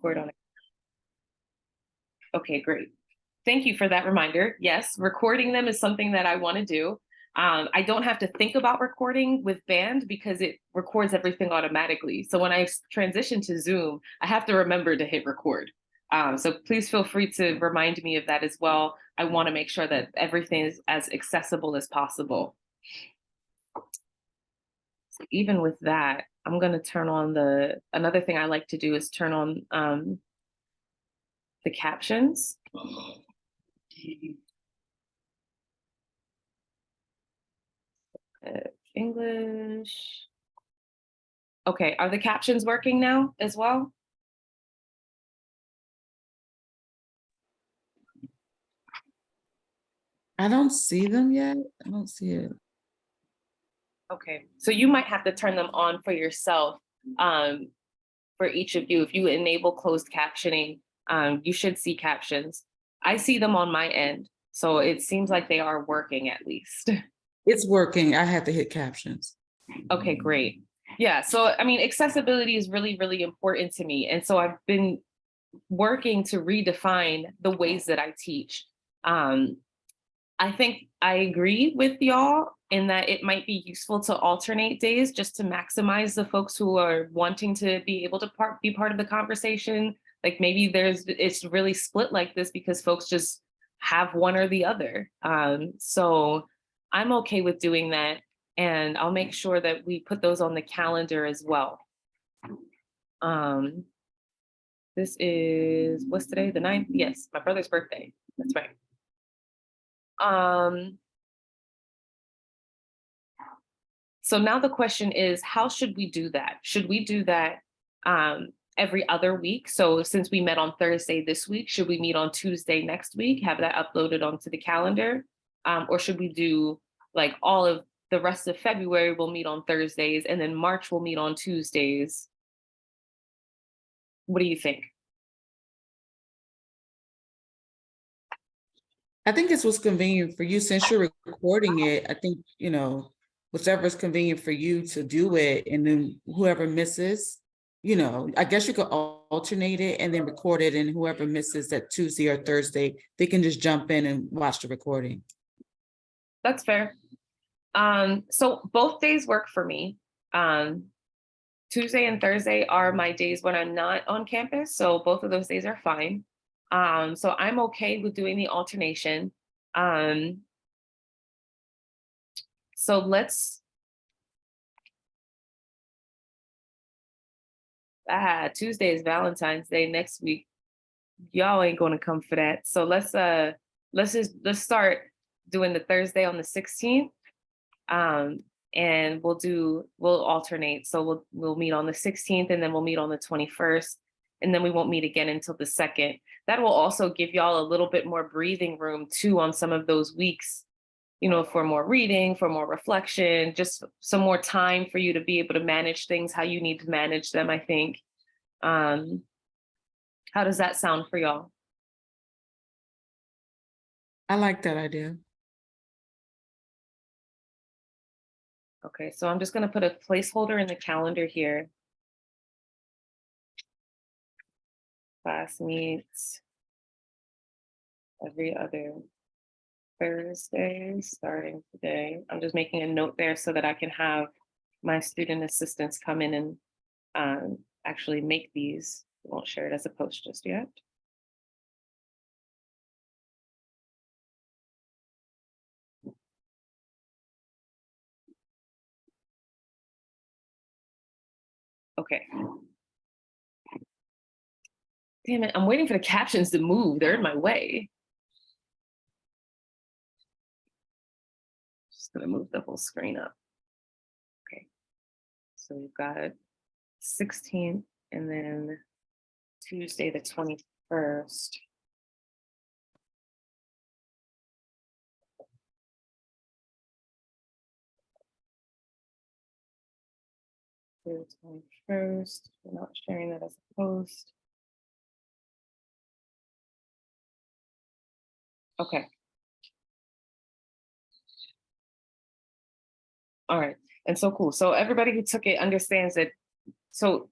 record on it. Okay, great. Thank you for that reminder. Yes, recording them is something that I want to do. I don't have to think about recording with band because it records everything automatically. So when I transition to Zoom, I have to remember to hit record. So please feel free to remind me of that as well. I want to make sure that everything is as accessible as possible. So even with that, I'm going to turn on another thing I like to do is turn on the captions. English. Okay, are the captions working now as well? I don't see them yet. I don't see it. Okay, so you might have to turn them on for yourself. For each of you, if you enable closed captioning, you should see captions. I see them on my end, so it seems like they are working at least. It's working. I have to hit captions. Okay, great. Yeah, so I mean, accessibility is really, really important to me. And so I've been working to redefine the ways that I teach. I think I agree with y'all in that it might be useful to alternate days just to maximize the folks who are wanting to be able to be part of the conversation. Like maybe it's really split like this because folks just have one or the other. So I'm okay with doing that. And I'll make sure that we put those on the calendar as well. This is, what's today? The 9th? Yes, my brother's birthday. That's right. So now the question is, how should we do that? Should we do that every other week? So since we met on Thursday this week, should we meet on Tuesday next week, have that uploaded onto the calendar? Or should we do like all of the rest of February, we'll meet on Thursdays, and then March we'll meet on Tuesdays? What do you think? I think it's what's convenient for you since you're recording it. I think, whichever's convenient for you to do it. And then whoever misses, I guess you could alternate it and then record it. And whoever misses that Tuesday or Thursday, they can just jump in and watch the recording. That's fair. So both days work for me. Tuesday and Thursday are my days when I'm not on campus. So both of those days are fine. So I'm okay with doing the alternation. So Tuesday is Valentine's Day next week. Y'all ain't gonna come for that. So let's start doing the Thursday on the 16th. And we'll alternate. So we'll meet on the 16th and then we'll meet on the 21st. And then we won't meet again until the 2nd. That will also give y'all a little bit more breathing room too on some of those weeks, for more reading, for more reflection, just some more time for you to be able to manage things how you need to manage them, I think. How does that sound for y'all? I like that idea. Okay, so I'm just going to put a placeholder in the calendar here. Class meets every other Thursday starting today. I'm just making a note there so that I can have my student assistants come in and actually make these. I won't share it as a post just yet. Okay. Damn it, I'm waiting for the captions to move. They're in my way. Just gonna move the whole screen up. Okay. So we've got 16th and then Tuesday the 21st. The 21st. We're not sharing that as a post. Okay. All right. And so cool. So everybody who took it understands that. So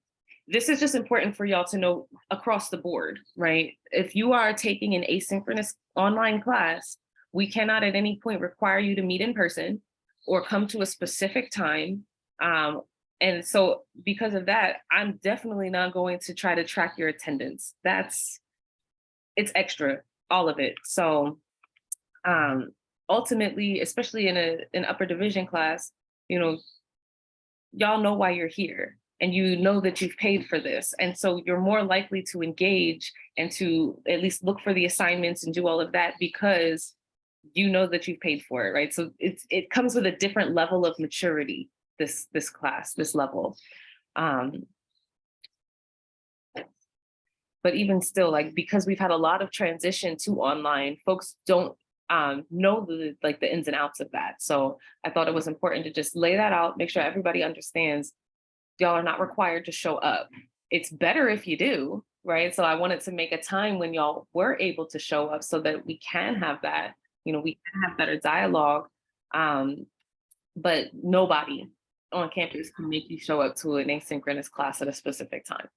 this is just important for y'all to know across the board, right? If you are taking an asynchronous online class, we cannot at any point require you to meet in person or come to a specific time. And so because of that, I'm definitely not going to try to track your attendance. It's extra, all of it. So ultimately, especially in an upper division class, you know, y'all know why you're here and you know that you've paid for this. And so you're more likely to engage and to at least look for the assignments and do all of that because you know that you've paid for it, right? So it comes with a different level of maturity, this class, this level. But even still, like, because we've had a lot of transition to online, folks don't know the ins and outs of that. So I thought it was important to just lay that out, make sure everybody understands y'all are not required to show up. It's better if you do, right? So I wanted to make a time when y'all were able to show up so that we can have that, we can have better dialogue. But nobody on campus can make you show up to an asynchronous class at a specific time.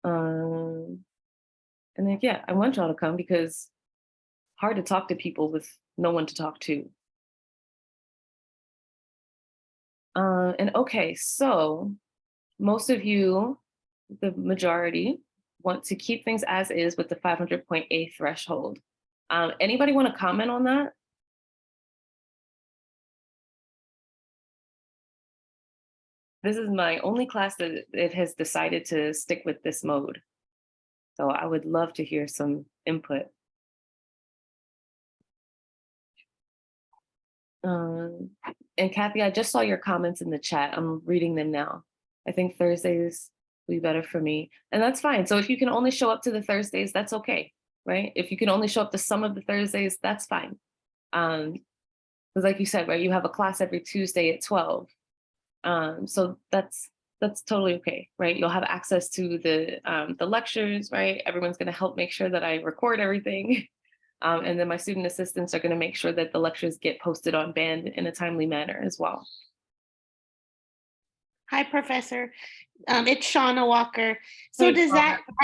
And then, yeah, I want y'all to come because hard to talk to people with no one to talk to. And okay, so most of you, the majority, want to keep things as is with the 500-point A threshold. Anybody want to comment on that? This is my only class that it has decided to stick with this mode. So I would love to hear some input. And Kathy, I just saw your comments in the chat. I'm reading them now. I think Thursdays will be better for me. And that's fine. So if you can only show up to the Thursdays, that's okay, right? If you can only show up to some of the Thursdays, that's fine. Because like you said, right, you have a class every Tuesday at 12. So that's totally okay, right? You'll have access to the lectures, right? Everyone's gonna help make sure that I record everything. And then my student assistants are gonna make sure that the lectures get posted on band in a timely manner as well. Hi, Professor. It's Shauna Walker. So Hey, does that, Shauna.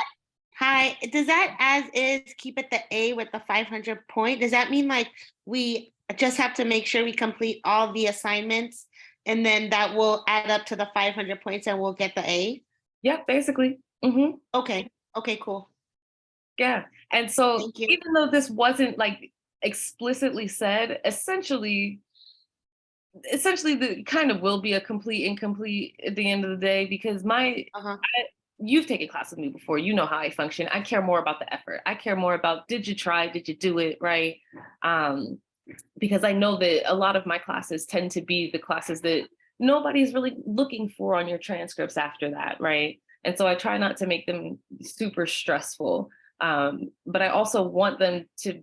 hi, does that as is keep it the A with the 500 point? Does that mean like we just have to make sure we complete all the assignments and then that will add up to the 500 points and we'll get the A? Yeah, basically. Mm-hmm. Okay, cool. Yeah. And so Thank you. even though this wasn't like explicitly said, essentially the kind of will be a complete incomplete at the end of the day because you've taken class with me before. You know how I function. I care more about the effort. I care more about did you try? Did you do it? Right? Because I know that a lot of my classes tend to be the classes that nobody's really looking for on your transcripts after that, right? And so I try not to make them super stressful. But I also want them to,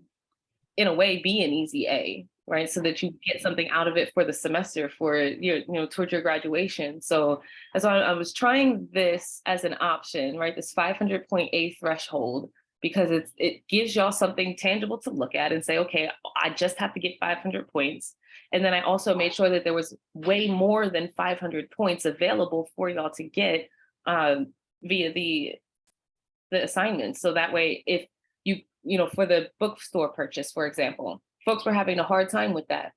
in a way, be an easy A, right? So that you get something out of it for the semester, for your, towards your graduation. So that's why I was trying this as an option, right? This 500-point A threshold, because it gives y'all something tangible to look at and say, okay, I just have to get 500 points. And then I also made sure that there was way more than 500 points available for y'all to get via the assignments. So that way, if for the bookstore purchase, for example, folks were having a hard time with that.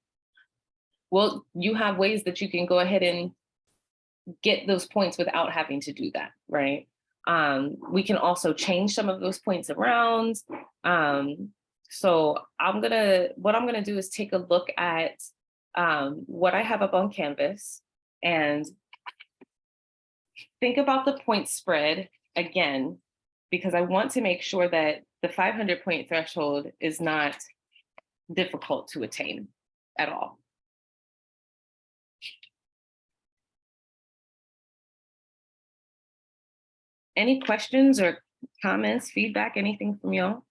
Well, you have ways that you can go ahead and get those points without having to do that, right? We can also change some of those points around. So what I'm gonna do is take a look at what I have up on Canvas and think about the point spread again, because I want to make sure that the 500-point threshold is not difficult to attain at all. Any questions or comments, feedback, anything from y'all?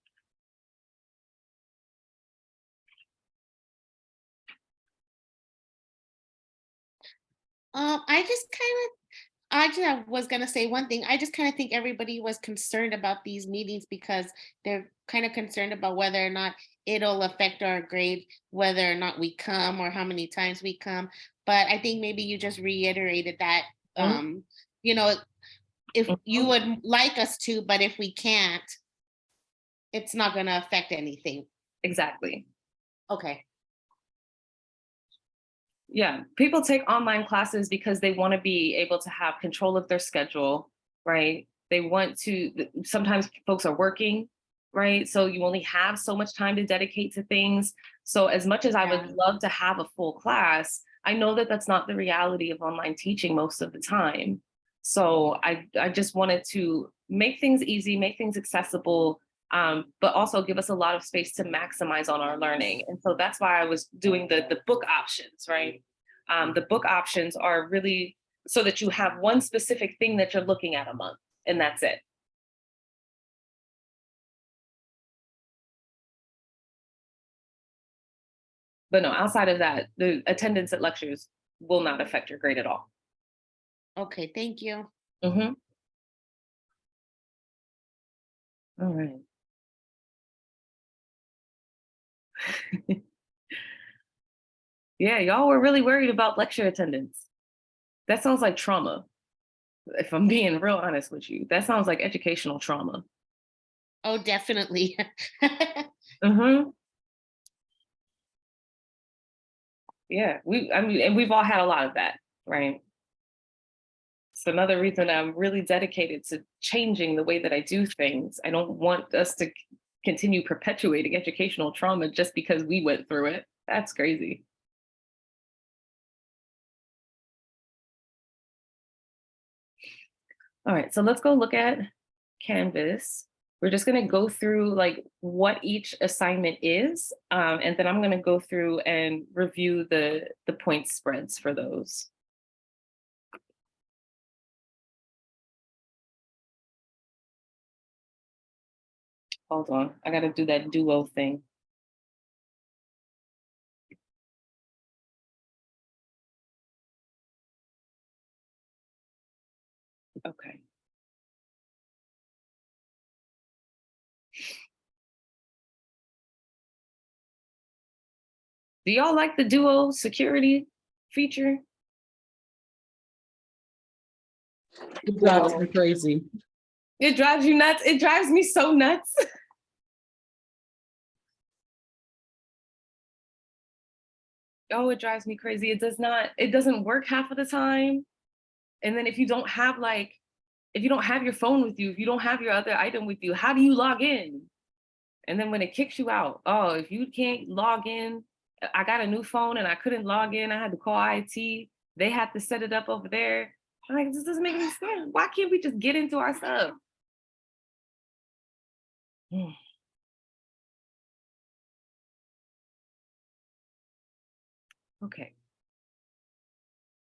I just was gonna say one thing. I just kind of think everybody was concerned about these meetings because they're kind of concerned about whether or not it'll affect our grade, whether or not we come or how many times we come. But I think maybe you just reiterated that You know, if you would like us to, but if we can't, it's not going to affect anything. Exactly. Okay. Yeah, people take online classes because they want to be able to have control of their schedule, right? They want to, sometimes folks are working, right? So you only have so much time to dedicate to things. So as much as I would Yeah. love to have a full class, I know that that's not the reality of online teaching most of the time. So I just wanted to make things easy, make things accessible, but also give us a lot of space to maximize on our learning. And so that's why I was doing the book options, right? The book options are really so that you have one specific thing that you're looking at a month, and that's it. But no, outside of that, the attendance at lectures will not affect your grade at all. Okay, thank you. Mm-hmm. All right. Yeah, y'all were really worried about lecture attendance. That sounds like trauma. If I'm being real honest with you, that sounds like educational trauma. Oh, definitely. Mm-hmm. Yeah, I mean, and we've all had a lot of that, right? It's another reason I'm really dedicated to changing the way that I do things. I don't want us to continue perpetuating educational trauma just because we went through it. That's crazy. All right, so let's go look at Canvas. We're just going to go through like what each assignment is, and then I'm going to go through and review the point spreads for those. Hold on, I got to do that duo thing. Okay. Do y'all like the duo security feature? It drives me crazy. It drives you nuts. It drives me so nuts. Oh, it drives me crazy. It doesn't work half of the time. And then if you don't have your phone with you, if you don't have your other item with you, how do you log in? And then when it kicks you out, oh, if you can't log in, I got a new phone and I couldn't log in. I had to call IT. They had to set it up over there. I'm like, this doesn't make any sense. Why can't we just get into our stuff? Okay.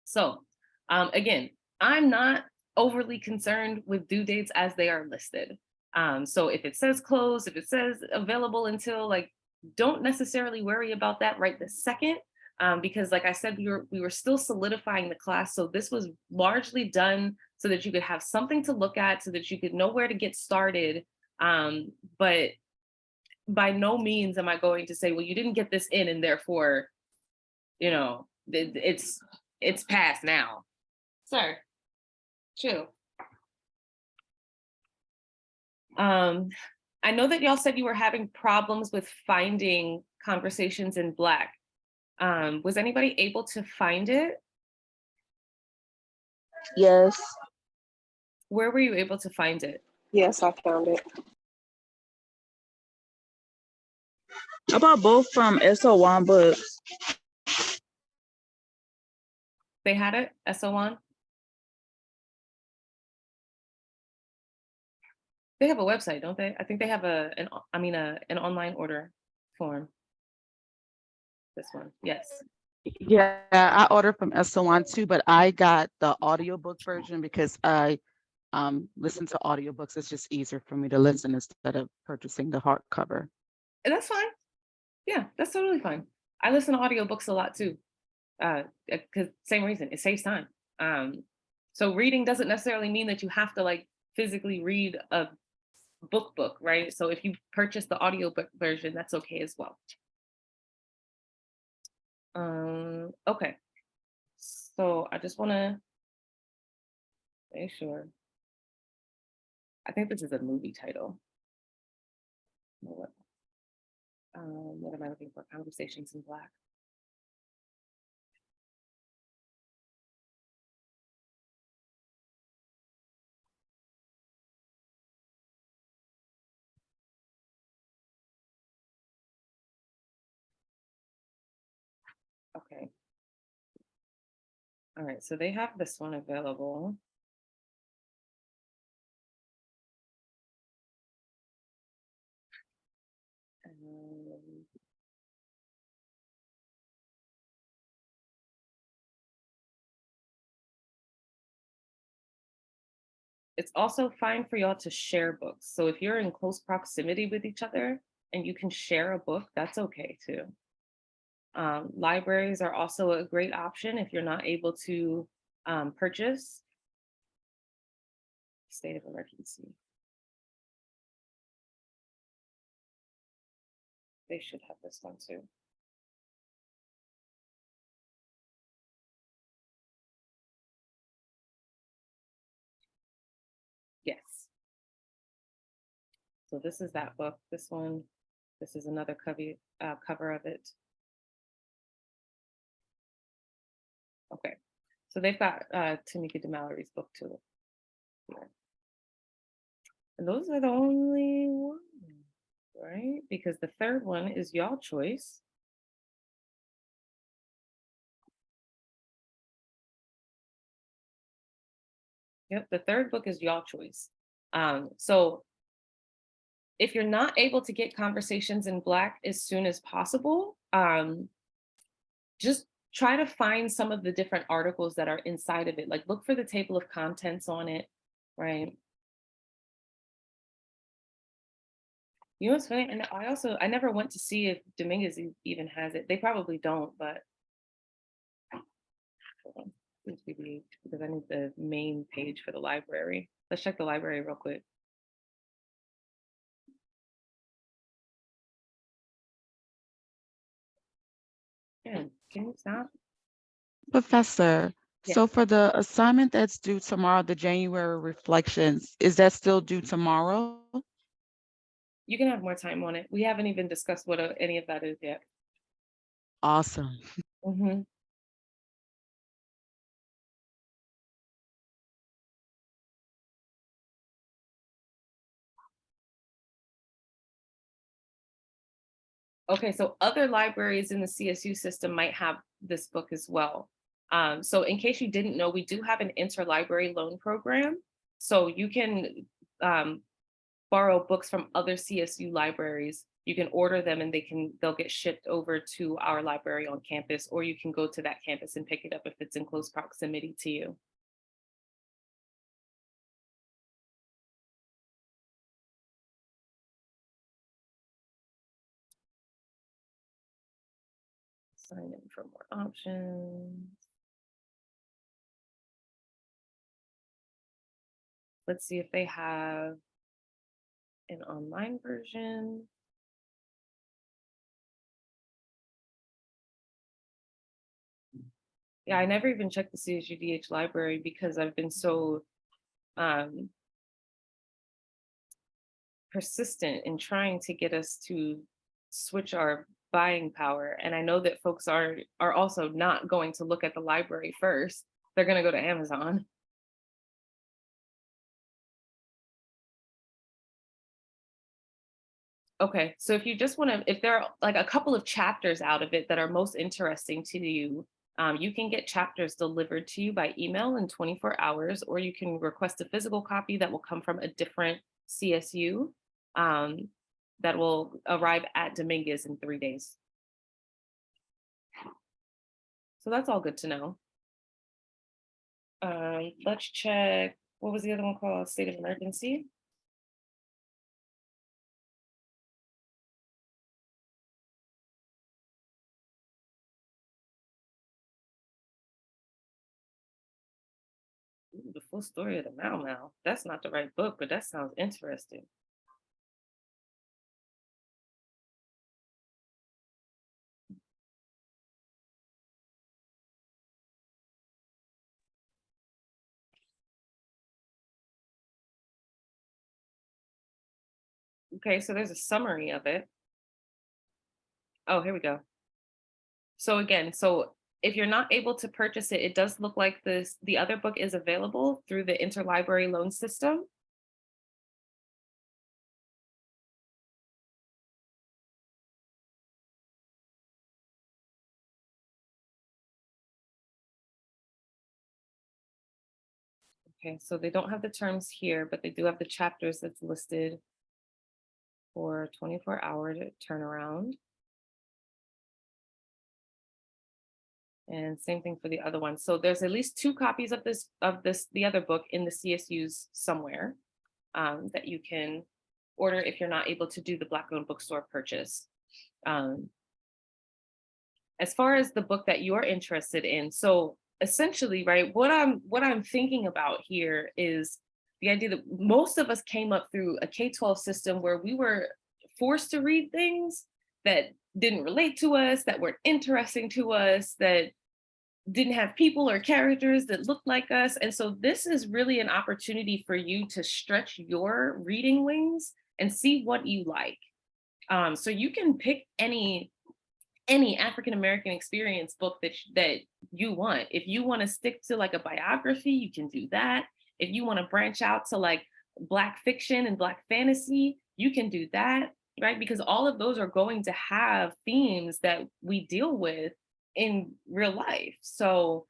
So again, I'm not overly concerned with due dates as they are listed. So if it says closed, if it says available until, like, don't necessarily worry about that right this second, because like I said, we were still solidifying the class. So this was largely done so that you could have something to look at, so that you could know where to get started. But by no means am I going to say, well, you didn't get this in, and therefore, it's past now. Sir, chill. I know that y'all said you were having problems with finding Conversations in Black. Was anybody able to find it? Yes, Where were you able to find it? yes, I found it. I bought both from SO1 Books. They had it, SO1? They have a website, don't they? I think they have an online order form. This one, yes. Yeah, I ordered from SO1 too, but I got the audiobook version because I listen to audiobooks. It's just easier for me to listen instead of purchasing the hardcover. And that's fine. Yeah, that's totally fine. I listen to audiobooks a lot too. Because same reason, it saves time. So reading doesn't necessarily mean that you have to like physically read a book, right? So if you purchase the audiobook version, that's okay as well. Okay. So I just want to Are you sure? I think this is a movie title. What am I looking for? Conversations in Black. Okay. All right, so they have this one available. Um, it's also fine for y'all to share books. So if you're in close proximity with each other and you can share a book, that's okay too. Libraries are also a great option if you're not able to purchase. State of emergency. They should have this one too. Yes. So this is that book. This one, this is another cover of it. Okay. So they've got Tamika DeMallory's book too. Here. And those are the only ones, right? Because the third one is y'all choice. Yep, the third book is y'all choice. So if you're not able to get Conversations in Black as soon as possible, just try to find some of the different articles that are inside of it. Like look for the table of contents on it, right? You know what's funny? And I never went to see if Dominguez even has it. They probably don't, but hold on. Because I need the main page for the library. Let's check the library real quick. Yeah, can you stop? Professor, Yeah. so for the assignment that's due tomorrow, the January reflections, is that still due tomorrow? You can have more time on it. We haven't even discussed what any of that is yet. Awesome. Mhm. Okay, so other libraries in the CSU system might have this book as well. So in case you didn't know, we do have an interlibrary loan program. So you can borrow books from other CSU libraries. You can order them and they'll get shipped over to our library on campus, or you can go to that campus and pick it up if it's in close proximity to you. Sign in for more options. Let's see if they have an online version. Yeah, I never even checked the CSUDH library because I've been so persistent in trying to get us to switch our buying power. And I know that folks are also not going to look at the library first. They're going to go to Amazon. Okay, so if you just want to, if there are like a couple of chapters out of it that are most interesting to you, you can get chapters delivered to you by email in 24 hours, or you can request a physical copy that will come from a different CSU that will arrive at Dominguez in 3 days. So that's all good to know. Let's check, what was the other one called? State of emergency. Ooh, the full story of the Mau Mau. That's not the right book, but that sounds interesting. Okay, so there's a summary of it. Oh, here we go. So again, so if you're not able to purchase it, it does look like the other book is available through the interlibrary loan system. Okay, so they don't have the terms here, but they do have the chapters that's listed for 24-hour turnaround. And same thing for the other one. So there's at least 2 copies of the other book in the CSUs somewhere that you can order if you're not able to do the Black-owned bookstore purchase. As far as the book that you're interested in, so essentially, right, what I'm thinking about here is the idea that most of us came up through a K-12 system where we were forced to read things that didn't relate to us, that weren't interesting to us, that didn't have people or characters that looked like us. And so this is really an opportunity for you to stretch your reading wings and see what you like. So you can pick any African American experience book that you want. If you want to stick to like a biography, you can do that. If you want to branch out to like Black fiction and Black fantasy, you can do that, right? Because all of those are going to have themes that we deal with in real life. So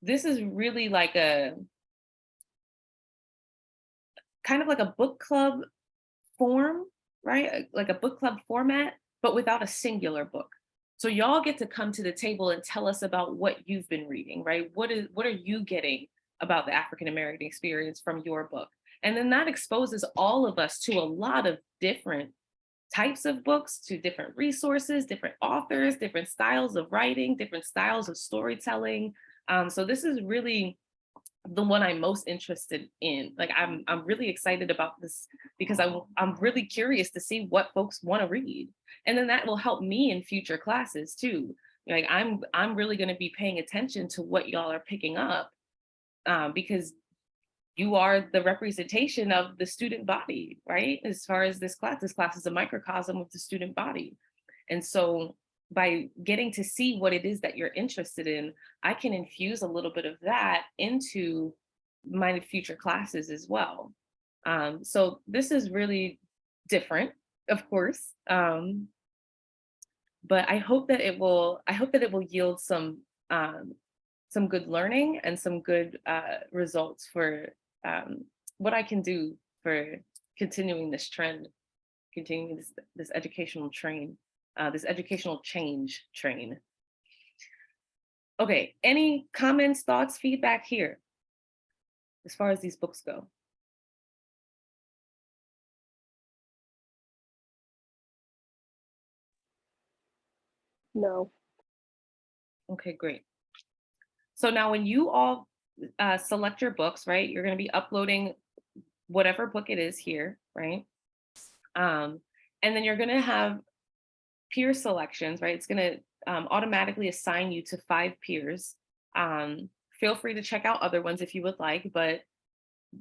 this is really like a kind of like a book club form, right? Like a book club format, but without a singular book. So y'all get to come to the table and tell us about what you've been reading, right? What are you getting about the African American experience from your book? And then that exposes all of us to a lot of different types of books, to different resources, different authors, different styles of writing, different styles of storytelling. So this is really the one I'm most interested in. Like I'm really excited about this because I'm really curious to see what folks want to read. And then that will help me in future classes too. Like I'm really going to be paying attention to what y'all are picking up because you are the representation of the student body, right? As far as this class is a microcosm of the student body. And so by getting to see what it is that you're interested in, I can infuse a little bit of that into my future classes as well. So this is really different, of course. But I hope that it will yield some good learning and some good results for what I can do for continuing this trend, continuing this educational train, this educational change train. Okay, any comments, thoughts, feedback here as far as these books go? No. Okay, great. So now when you all select your books, right, you're going to be uploading whatever book it is here, right? And then you're going to have peer selections, right? It's going to automatically assign you to 5 peers. Feel free to check out other ones if you would like, but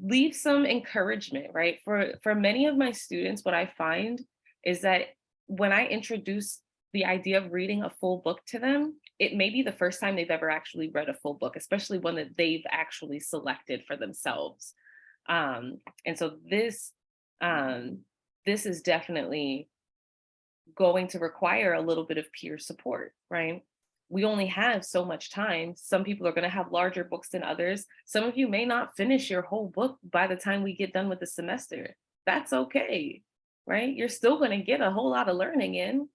leave some encouragement, right? For many of my students, what I find is that when I introduce the idea of reading a full book to them, it may be the first time they've ever actually read a full book, especially one that they've actually selected for themselves. And so this is definitely going to require a little bit of peer support, right? We only have so much time. Some people are going to have larger books than others. Some of you may not finish your whole book by the time we get done with the semester. That's okay, right? You're still going to get a whole lot of learning in.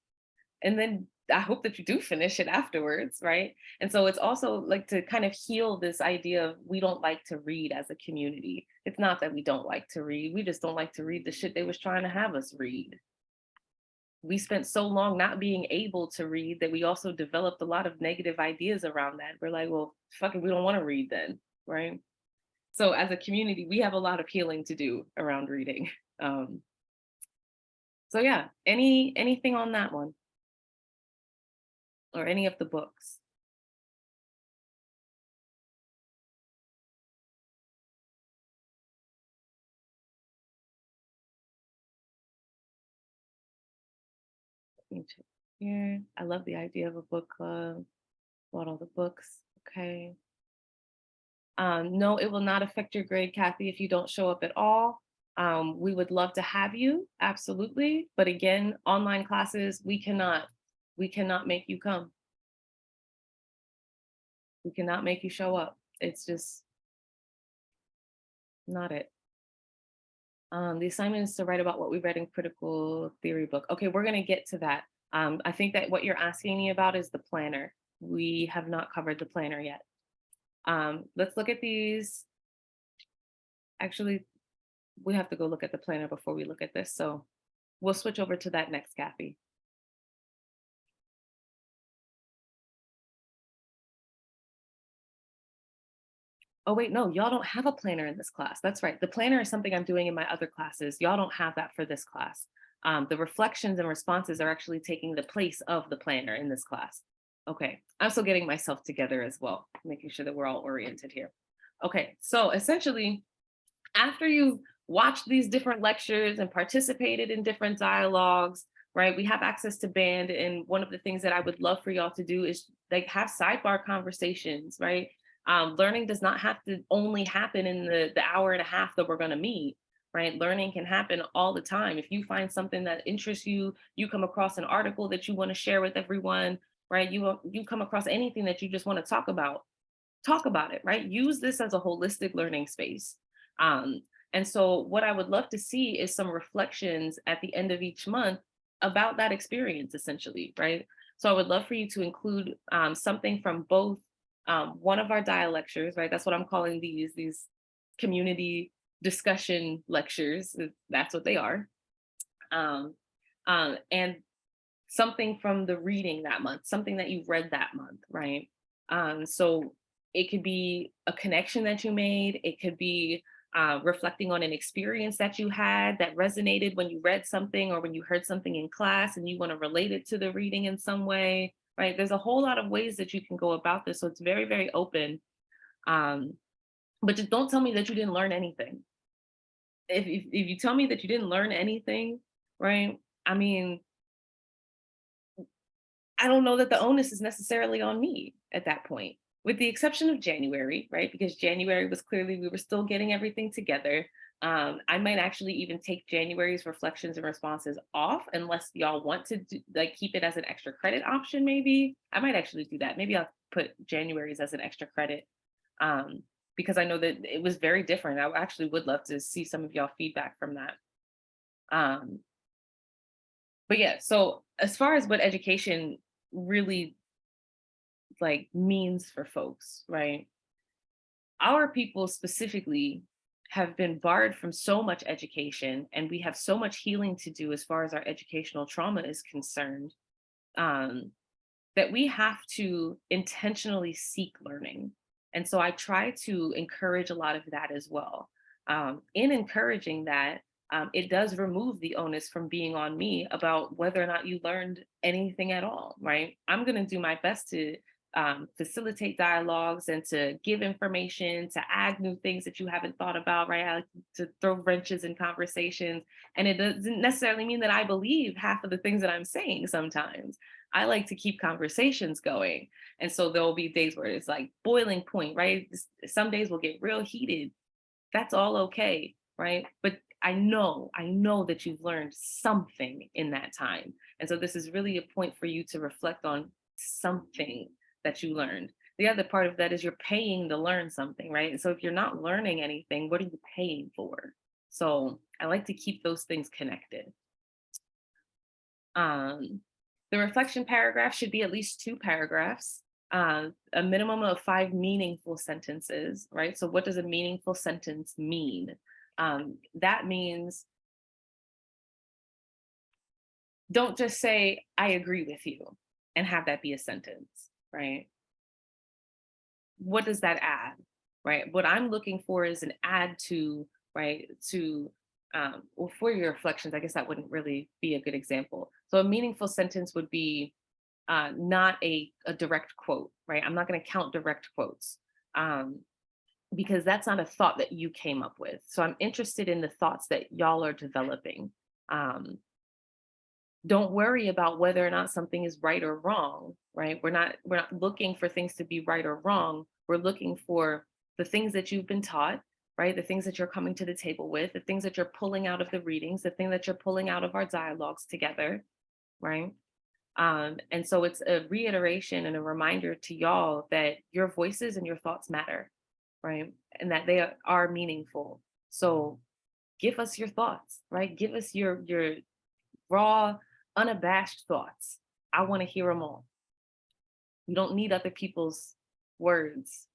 And then I hope that you do finish it afterwards, right? And so it's also like to kind of heal this idea of we don't like to read as a community. It's not that we don't like to read. We just don't like to read the shit they was trying to have us read. We spent so long not being able to read that we also developed a lot of negative ideas around that. We're like, well, fuck it, we don't want to read then, right? So as a community, we have a lot of healing to do around reading. So yeah, anything on that one? Or any of the books? Let me check here. I love the idea of a book club. Bought all the books. Okay. No, it will not affect your grade, Kathy, if you don't show up at all. We would love to have you, absolutely. But again, online classes, we cannot make you come. We cannot make you show up. It's just not it. The assignment is to write about what we read in critical theory book. Okay, we're gonna get to that. I think that what you're asking me about is the planner. We have not covered the planner yet. Let's look at these. Actually, we have to go look at the planner before we look at this. So we'll switch over to that next, Kathy. Oh, wait, no, y'all don't have a planner in this class. That's right. The planner is something I'm doing in my other classes. Y'all don't have that for this class. The reflections and responses are actually taking the place of the planner in this class. Okay, I'm still getting myself together as well, making sure that we're all oriented here. Okay, so essentially, after you've watched these different lectures and participated in different dialogues, right, we have access to band. And one of the things that I would love for y'all to do is like have sidebar conversations, right? Learning does not have to only happen in the hour and a half that we're going to meet, right? Learning can happen all the time. If you find something that interests you, you come across an article that you want to share with everyone, right? You come across anything that you just want to talk about it, right? Use this as a holistic learning space. And so what I would love to see is some reflections at the end of each month about that experience, essentially, right? So I would love for you to include something from both one of our dial lectures, right? That's what I'm calling these community discussion lectures. That's what they are. And something from the reading that month, something that you read that month, right? So it could be a connection that you made. It could be reflecting on an experience that you had that resonated when you read something or when you heard something in class and you want to relate it to the reading in some way, right? There's a whole lot of ways that you can go about this. So it's very, very open. But just don't tell me that you didn't learn anything. If you tell me that you didn't learn anything, right? I mean, I don't know that the onus is necessarily on me at that point, with the exception of January, right? Because January was clearly, we were still getting everything together. I might actually even take January's reflections and responses off unless y'all want to like keep it as an extra credit option. Maybe I might actually do that. Maybe I'll put January's as an extra credit because I know that it was very different. I actually would love to see some of y'all feedback from that. But yeah, so as far as what education really like means for folks, right? Our people specifically have been barred from so much education, and we have so much healing to do as far as our educational trauma is concerned, that we have to intentionally seek learning. And so I try to encourage a lot of that as well. In encouraging that, it does remove the onus from being on me about whether or not you learned anything at all, right? I'm going to do my best to facilitate dialogues and to give information, to add new things that you haven't thought about, right? I like to throw wrenches in conversations. And it doesn't necessarily mean that I believe half of the things that I'm saying sometimes. I like to keep conversations going. And so there'll be days where it's like boiling point, right? Some days will get real heated. That's all okay, right? But I know that you've learned something in that time. And so this is really a point for you to reflect on something that you learned. The other part of that is you're paying to learn something, right? And so if you're not learning anything, what are you paying for? So I like to keep those things connected. The reflection paragraph should be at least 2 paragraphs, a minimum of 5 meaningful sentences, right? So what does a meaningful sentence mean? That means don't just say, I agree with you, and have that be a sentence, right? What does that add, right? What I'm looking for is an add to, right? Well, for your reflections, I guess that wouldn't really be a good example. So a meaningful sentence would be not a direct quote, right? I'm not going to count direct quotes because that's not a thought that you came up with. So I'm interested in the thoughts that y'all are developing. Don't worry about whether or not something is right or wrong, right? We're not looking for things to be right or wrong. We're looking for the things that you've been taught, right? The things that you're coming to the table with, the things that you're pulling out of the readings, the thing that you're pulling out of our dialogues together, right? And so it's a reiteration and a reminder to y'all that your voices and your thoughts matter, right? And that they are meaningful. So give us your thoughts, right? Give us your raw, unabashed thoughts. I want to hear them all. You don't need other people's words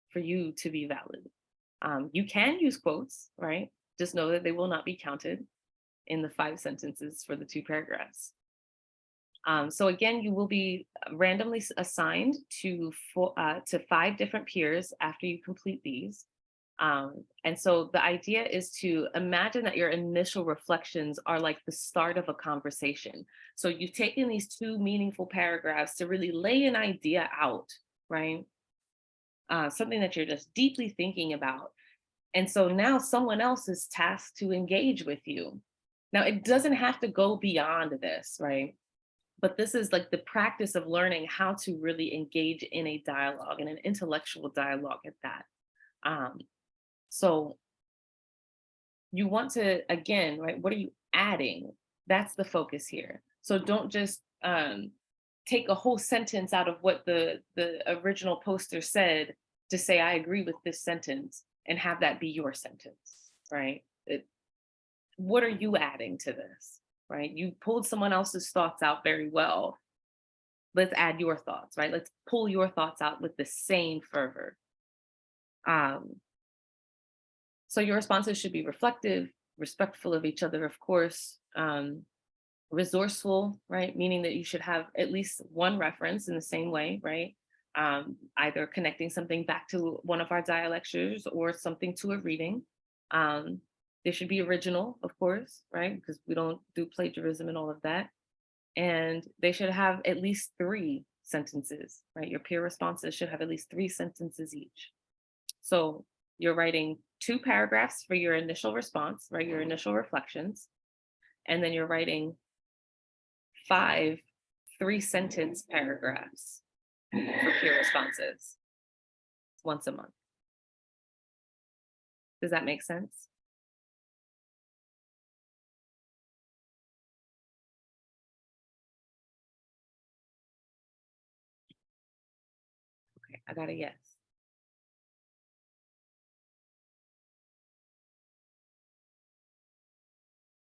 for you to be valid. You can use quotes, right? Just know that they will not be counted in the 5 sentences for the 2 paragraphs. So again, you will be randomly assigned to 5 different peers after you complete these. And so the idea is to imagine that your initial reflections are like the start of a conversation. So you've taken these 2 meaningful paragraphs to really lay an idea out, right? Something that you're just deeply thinking about. And so now someone else is tasked to engage with you. Now, it doesn't have to go beyond this, right? But this is like the practice of learning how to really engage in a dialogue, and an intellectual dialogue at that. So you want to, again, right, what are you adding? That's the focus here. So don't just take a whole sentence out of what the original poster said to say, I agree with this sentence, and have that be your sentence, right? What are you adding to this, right? You pulled someone else's thoughts out very well. Let's add your thoughts, right? Let's pull your thoughts out with the same fervor. So your responses should be reflective, respectful of each other, of course, resourceful, right? Meaning that you should have at least one reference in the same way, right? Either connecting something back to one of our dialectures or something to a reading. They should be original, of course, right? Because we don't do plagiarism and all of that. And they should have at least 3 sentences, right? Your peer responses should have at least 3 sentences each. So you're writing 2 paragraphs for your initial response, right? Your initial reflections. And then you're writing 5 3-sentence paragraphs for peer responses once a month. Does that make sense? Okay, I got a yes.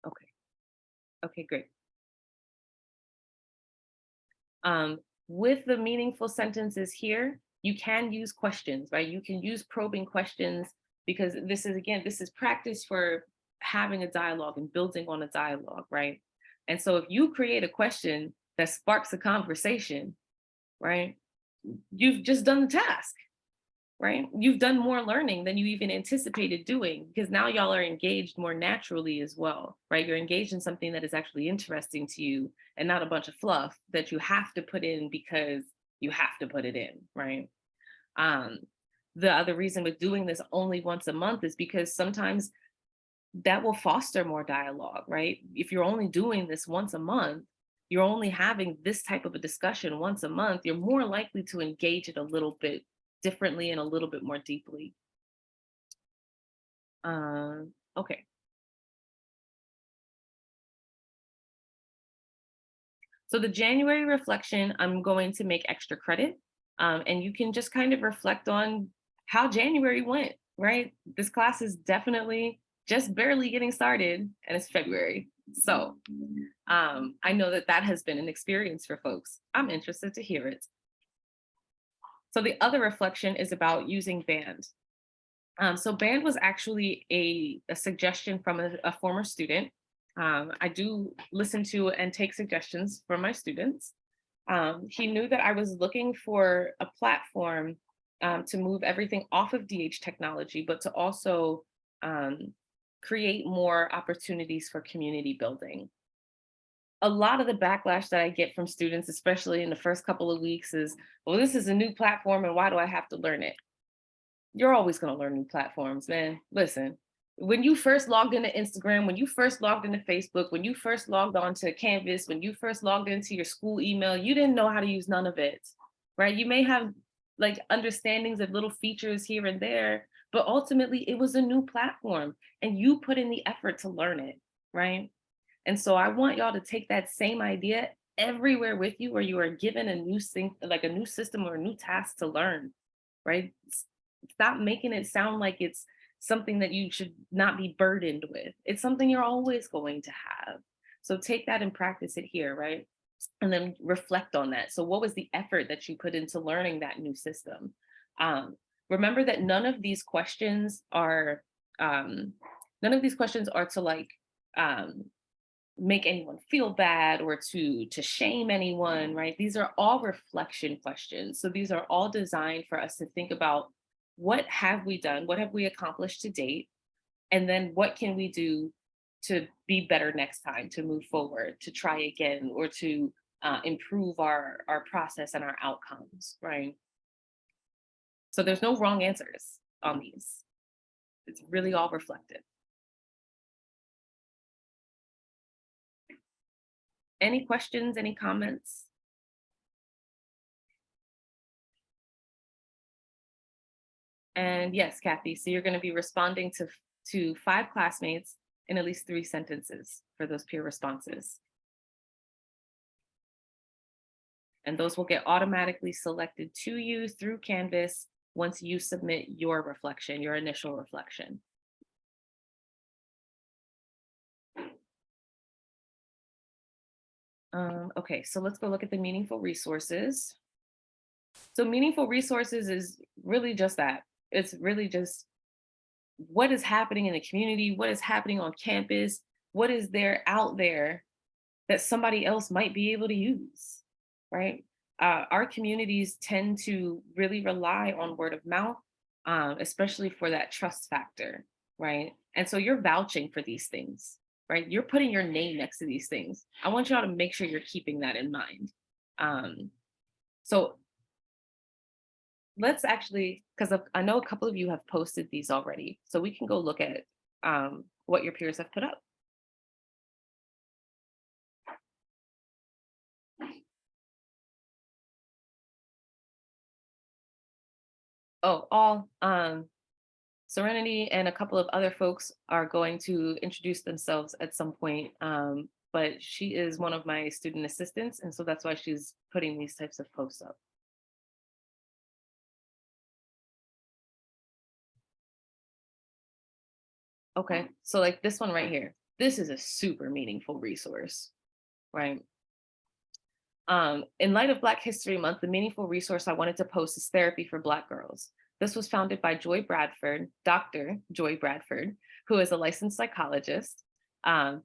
Okay. Okay, great. With the meaningful sentences here, you can use questions, right? You can use probing questions, because this is practice for having a dialogue and building on a dialogue, right? And so if you create a question that sparks a conversation, right, you've just done the task, right? You've done more learning than you even anticipated doing, because now y'all are engaged more naturally as well, right? You're engaged in something that is actually interesting to you, and not a bunch of fluff that you have to put in because you have to put it in, right? The other reason with doing this only once a month is because sometimes that will foster more dialogue, right? If you're only doing this once a month, you're only having this type of a discussion once a month, you're more likely to engage it a little bit differently and a little bit more deeply. Okay. So the January reflection, I'm going to make extra credit, and you can just kind of reflect on how January went, right? This class is definitely just barely getting started, and it's February. So I know that has been an experience for folks. I'm interested to hear it. So the other reflection is about using band. So band was actually a suggestion from a former student. I do listen to and take suggestions from my students. He knew that I was looking for a platform to move everything off of DH technology, but to also create more opportunities for community building. A lot of the backlash that I get from students, especially in the first couple of weeks, is, well, this is a new platform and why do I have to learn it? You're always going to learn new platforms, man. Listen, when you first logged into Instagram, when you first logged into Facebook, when you first logged on to Canvas, when you first logged into your school email, you didn't know how to use none of it, right? You may have like understandings of little features here and there, but ultimately it was a new platform and you put in the effort to learn it, right? And so I want y'all to take that same idea everywhere with you where you are given a new thing, like a new system or a new task to learn, right? Stop making it sound like it's something that you should not be burdened with. It's something you're always going to have. So take that and practice it here, right? And then reflect on that. So what was the effort that you put into learning that new system? Remember that none of these questions are to like make anyone feel bad or to shame anyone, right? These are all reflection questions. So these are all designed for us to think about, what have we done? What have we accomplished to date? And then what can we do to be better next time, to move forward, to try again, or to improve our process and our outcomes, right? So there's no wrong answers on these. It's really all reflective. Any questions, any comments? And yes, Kathy, so you're going to be responding to 5 classmates in at least 3 sentences for those peer responses. And those will get automatically selected to you through Canvas once you submit your reflection, your initial reflection. Okay, so let's go look at the meaningful resources. So meaningful resources is really just that. It's really just what is happening in the community, what is happening on campus, what is there out there that somebody else might be able to use, right? Our communities tend to really rely on word of mouth, especially for that trust factor, right? And so you're vouching for these things, right? You're putting your name next to these things. I want y'all to make sure you're keeping that in mind. So let's actually, because I know a couple of you have posted these already, so we can go look at what your peers have put up. Oh, Serenity and a couple of other folks are going to introduce themselves at some point, but she is one of my student assistants, and so that's why she's putting these types of posts up. Okay, so like this one right here, this is a super meaningful resource, right? In light of Black History Month, the meaningful resource I wanted to post is Therapy for Black Girls. This was founded by Dr. Joy Bradford, who is a licensed psychologist.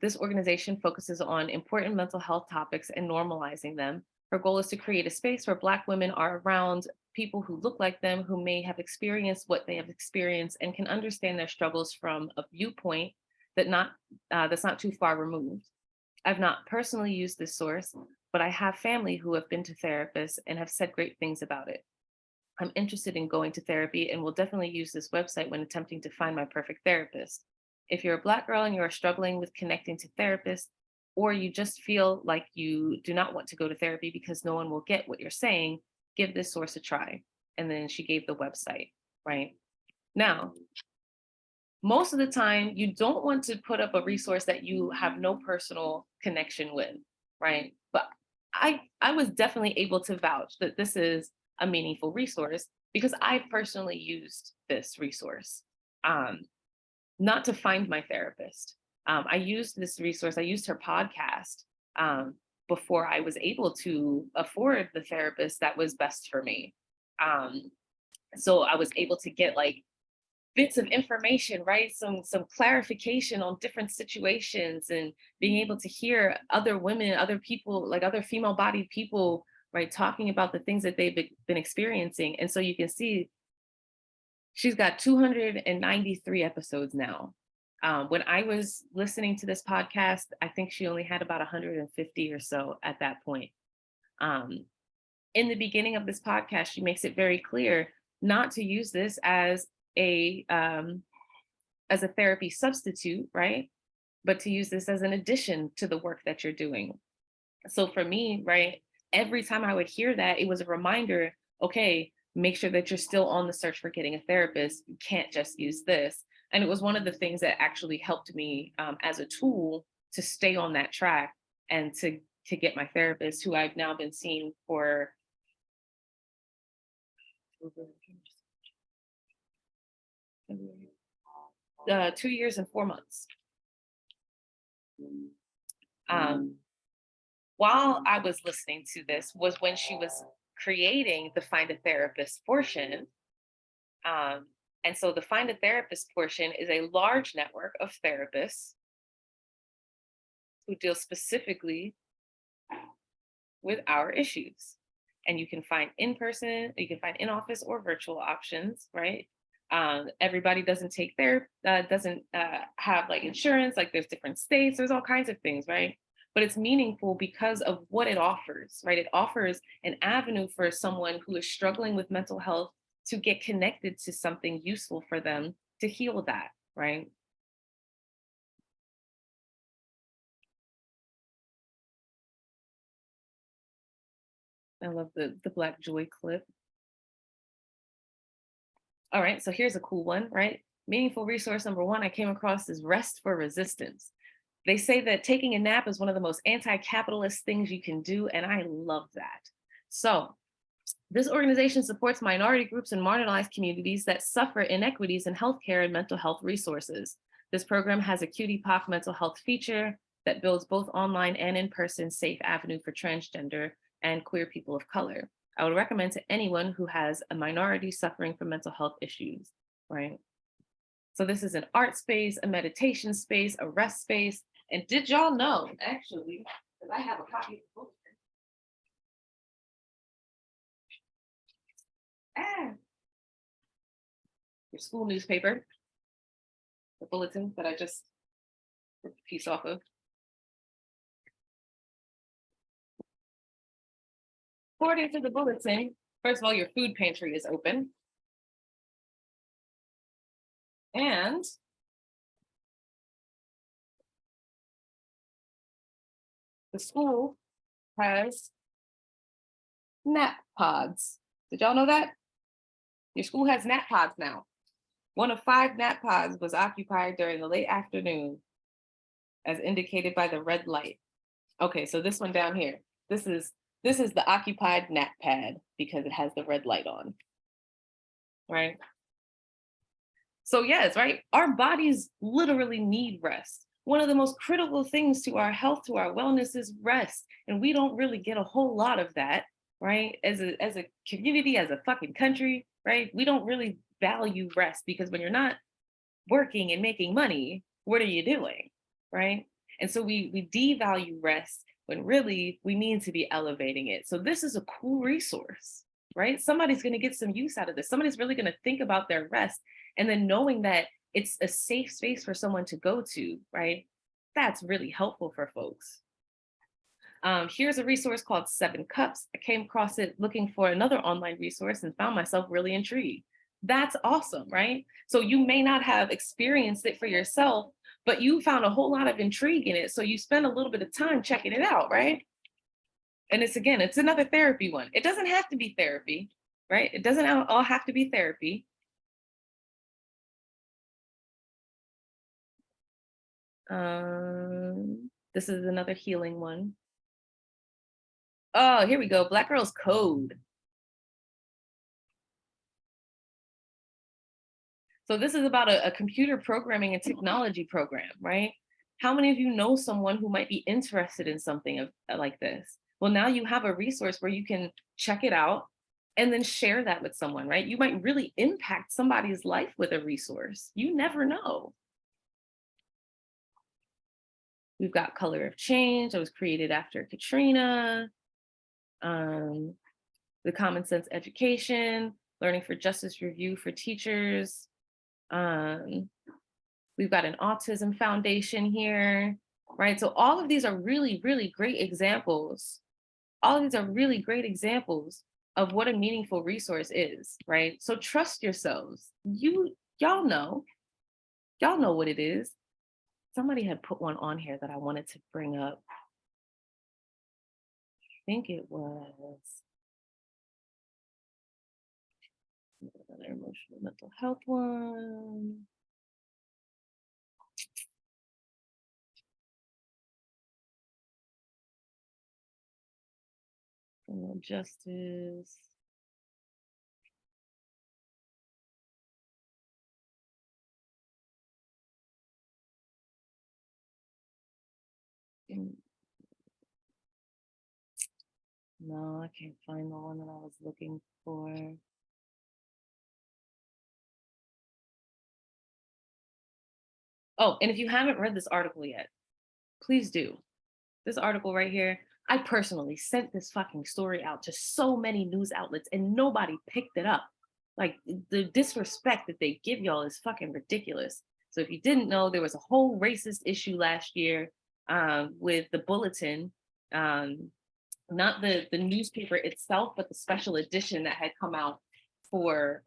This organization focuses on important mental health topics and normalizing them. Her goal is to create a space where Black women are around people who look like them, who may have experienced what they have experienced and can understand their struggles from a viewpoint that's not too far removed. I've not personally used this source, but I have family who have been to therapists and have said great things about it. I'm interested in going to therapy and will definitely use this website when attempting to find my perfect therapist. If you're a Black girl and you are struggling with connecting to therapists, or you just feel like you do not want to go to therapy because no one will get what you're saying, give this source a try. And then she gave the website, right? Now, most of the time, you don't want to put up a resource that you have no personal connection with, right? But I was definitely able to vouch that this is a meaningful resource because I personally used this resource, not to find my therapist. I used this resource, I used her podcast before I was able to afford the therapist that was best for me. So I was able to get like bits of information, right? Some clarification on different situations and being able to hear other women, other people, like other female-bodied people, right, talking about the things that they've been experiencing. And so you can see she's got 293 episodes now. When I was listening to this podcast, I think she only had about 150 or so at that point. In the beginning of this podcast, she makes it very clear not to use this as a as a therapy substitute, right? But to use this as an addition to the work that you're doing. So for me, right, every time I would hear that, it was a reminder, okay, make sure that you're still on the search for getting a therapist. You can't just use this. And it was one of the things that actually helped me as a tool to stay on that track and to get my therapist, who I've now been seeing for 2 years and 4 months. While I was listening to this was when she was creating the Find a Therapist portion. And so the Find a Therapist portion is a large network of therapists who deal specifically with our issues. And you can find in person, you can find in office or virtual options, right? Everybody doesn't have like insurance, like there's different states, there's all kinds of things, right? But it's meaningful because of what it offers, right? It offers an avenue for someone who is struggling with mental health to get connected to something useful for them to heal that, right? I love the Black Joy clip. All right, so here's a cool one, right? Meaningful resource number 1 I came across is Rest for Resistance. They say that taking a nap is one of the most anti-capitalist things you can do, and I love that. So this organization supports minority groups and marginalized communities that suffer inequities in healthcare and mental health resources. This program has a QT-POC mental health feature that builds both online and in-person safe avenue for transgender and queer people of color. I would recommend to anyone who has a minority suffering from mental health issues, right? So this is an art space, a meditation space, a rest space. And did y'all know, actually, because I have a copy of the book. Your school newspaper, the bulletin that I just ripped a piece off of. According to the bulletin, first of all, your food pantry is open. And the school has nap pods. Did y'all know that? Your school has nap pods now. 1 of 5 nap pods was occupied during the late afternoon, as indicated by the red light. Okay, so this one down here, this is the occupied nap pad because it has the red light on, right? So yes, right, our bodies literally need rest. One of the most critical things to our health, to our wellness is rest. And we don't really get a whole lot of that, right? As a community, as a fucking country, right? We don't really value rest because when you're not working and making money, what are you doing, right? And so we devalue rest when really we need to be elevating it. So this is a cool resource, right? Somebody's going to get some use out of this. Somebody's really going to think about their rest, and then knowing that it's a safe space for someone to go to, right? That's really helpful for folks. Here's a resource called 7 Cups. I came across it looking for another online resource and found myself really intrigued. That's awesome, right? So you may not have experienced it for yourself, but you found a whole lot of intrigue in it. So you spend a little bit of time checking it out, right? And it's another therapy one. It doesn't have to be therapy, right? It doesn't all have to be therapy. This is another healing one. Oh, here we go. Black Girls Code. So this is about a computer programming and technology program, right? How many of you know someone who might be interested in something like this? Well, now you have a resource where you can check it out and then share that with someone, right? You might really impact somebody's life with a resource. You never know. We've got Color of Change that was created after Katrina. The Common Sense Education, Learning for Justice Review for Teachers. We've got an Autism Foundation here, right? So all of these are really, really great examples. All of these are really great examples of what a meaningful resource is, right? So trust yourselves. Y'all know. Y'all know what it is. Somebody had put one on here that I wanted to bring up. I think it was another emotional mental health one. Criminal justice. No, I can't find the one that I was looking for. Oh, and if you haven't read this article yet, please do. This article right here, I personally sent this fucking story out to so many news outlets and nobody picked it up. Like the disrespect that they give y'all is fucking ridiculous. So if you didn't know, there was a whole racist issue last year with the Bulletin, not the newspaper itself, but the special edition that had come out for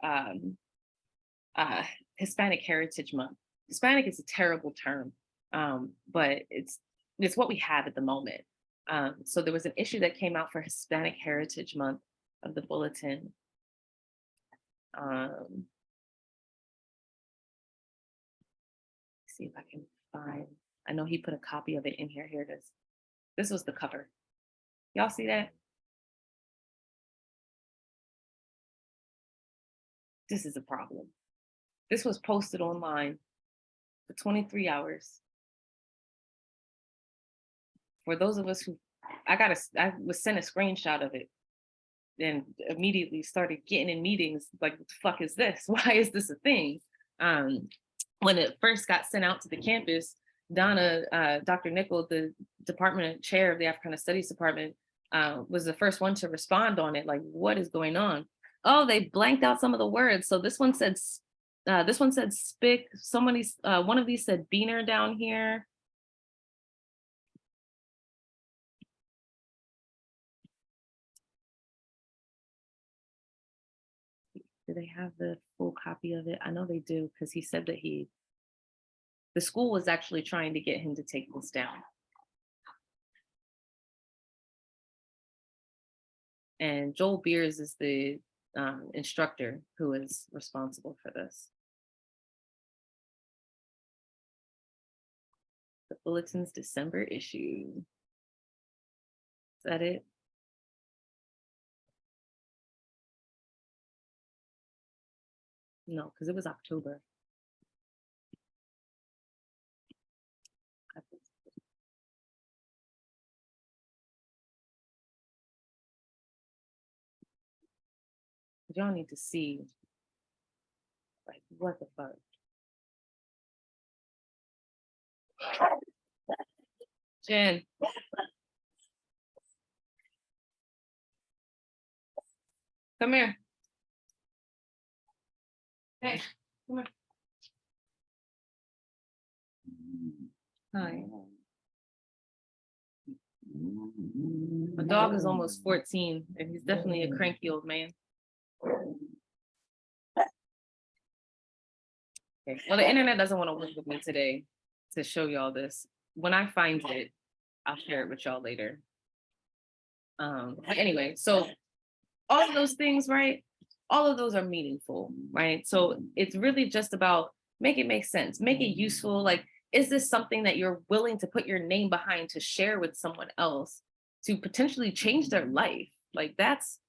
Hispanic Heritage Month. Hispanic is a terrible term, but it's what we have at the moment. So there was an issue that came out for Hispanic Heritage Month of the Bulletin. See if I can find. I know he put a copy of it in here. Here it is. This was the cover. Y'all see that? This is a problem. This was posted online for 23 hours. For those of us who, I was sent a screenshot of it and immediately started getting in meetings like, what the fuck is this? Why is this a thing? When it first got sent out to the campus, Donna, Dr. Nickel, the department chair of the Africana Studies Department, was the first one to respond on it. Like, what is going on? Oh, they blanked out some of the words. So this one said spick. Somebody's, one of these said beaner down here. Do they have the full copy of it? I know they do, because he said that the school was actually trying to get him to take this down. And Joel Beers is the instructor who is responsible for this. The Bulletin's December issue. Is that it? No, because it was October. Y'all need to see, like, what the fuck? Jen. Come here. Hey, come here. Hi. My dog is almost 14, and he's definitely a cranky old man. Okay. Well, the internet doesn't want to work with me today to show y'all this. When I find it, I'll share it with y'all later. But anyway, so all of those things, right? All of those are meaningful, right? So it's really just about make it make sense, make it useful. Like, is this something that you're willing to put your name behind to share with someone else to potentially change their life? Like, that's,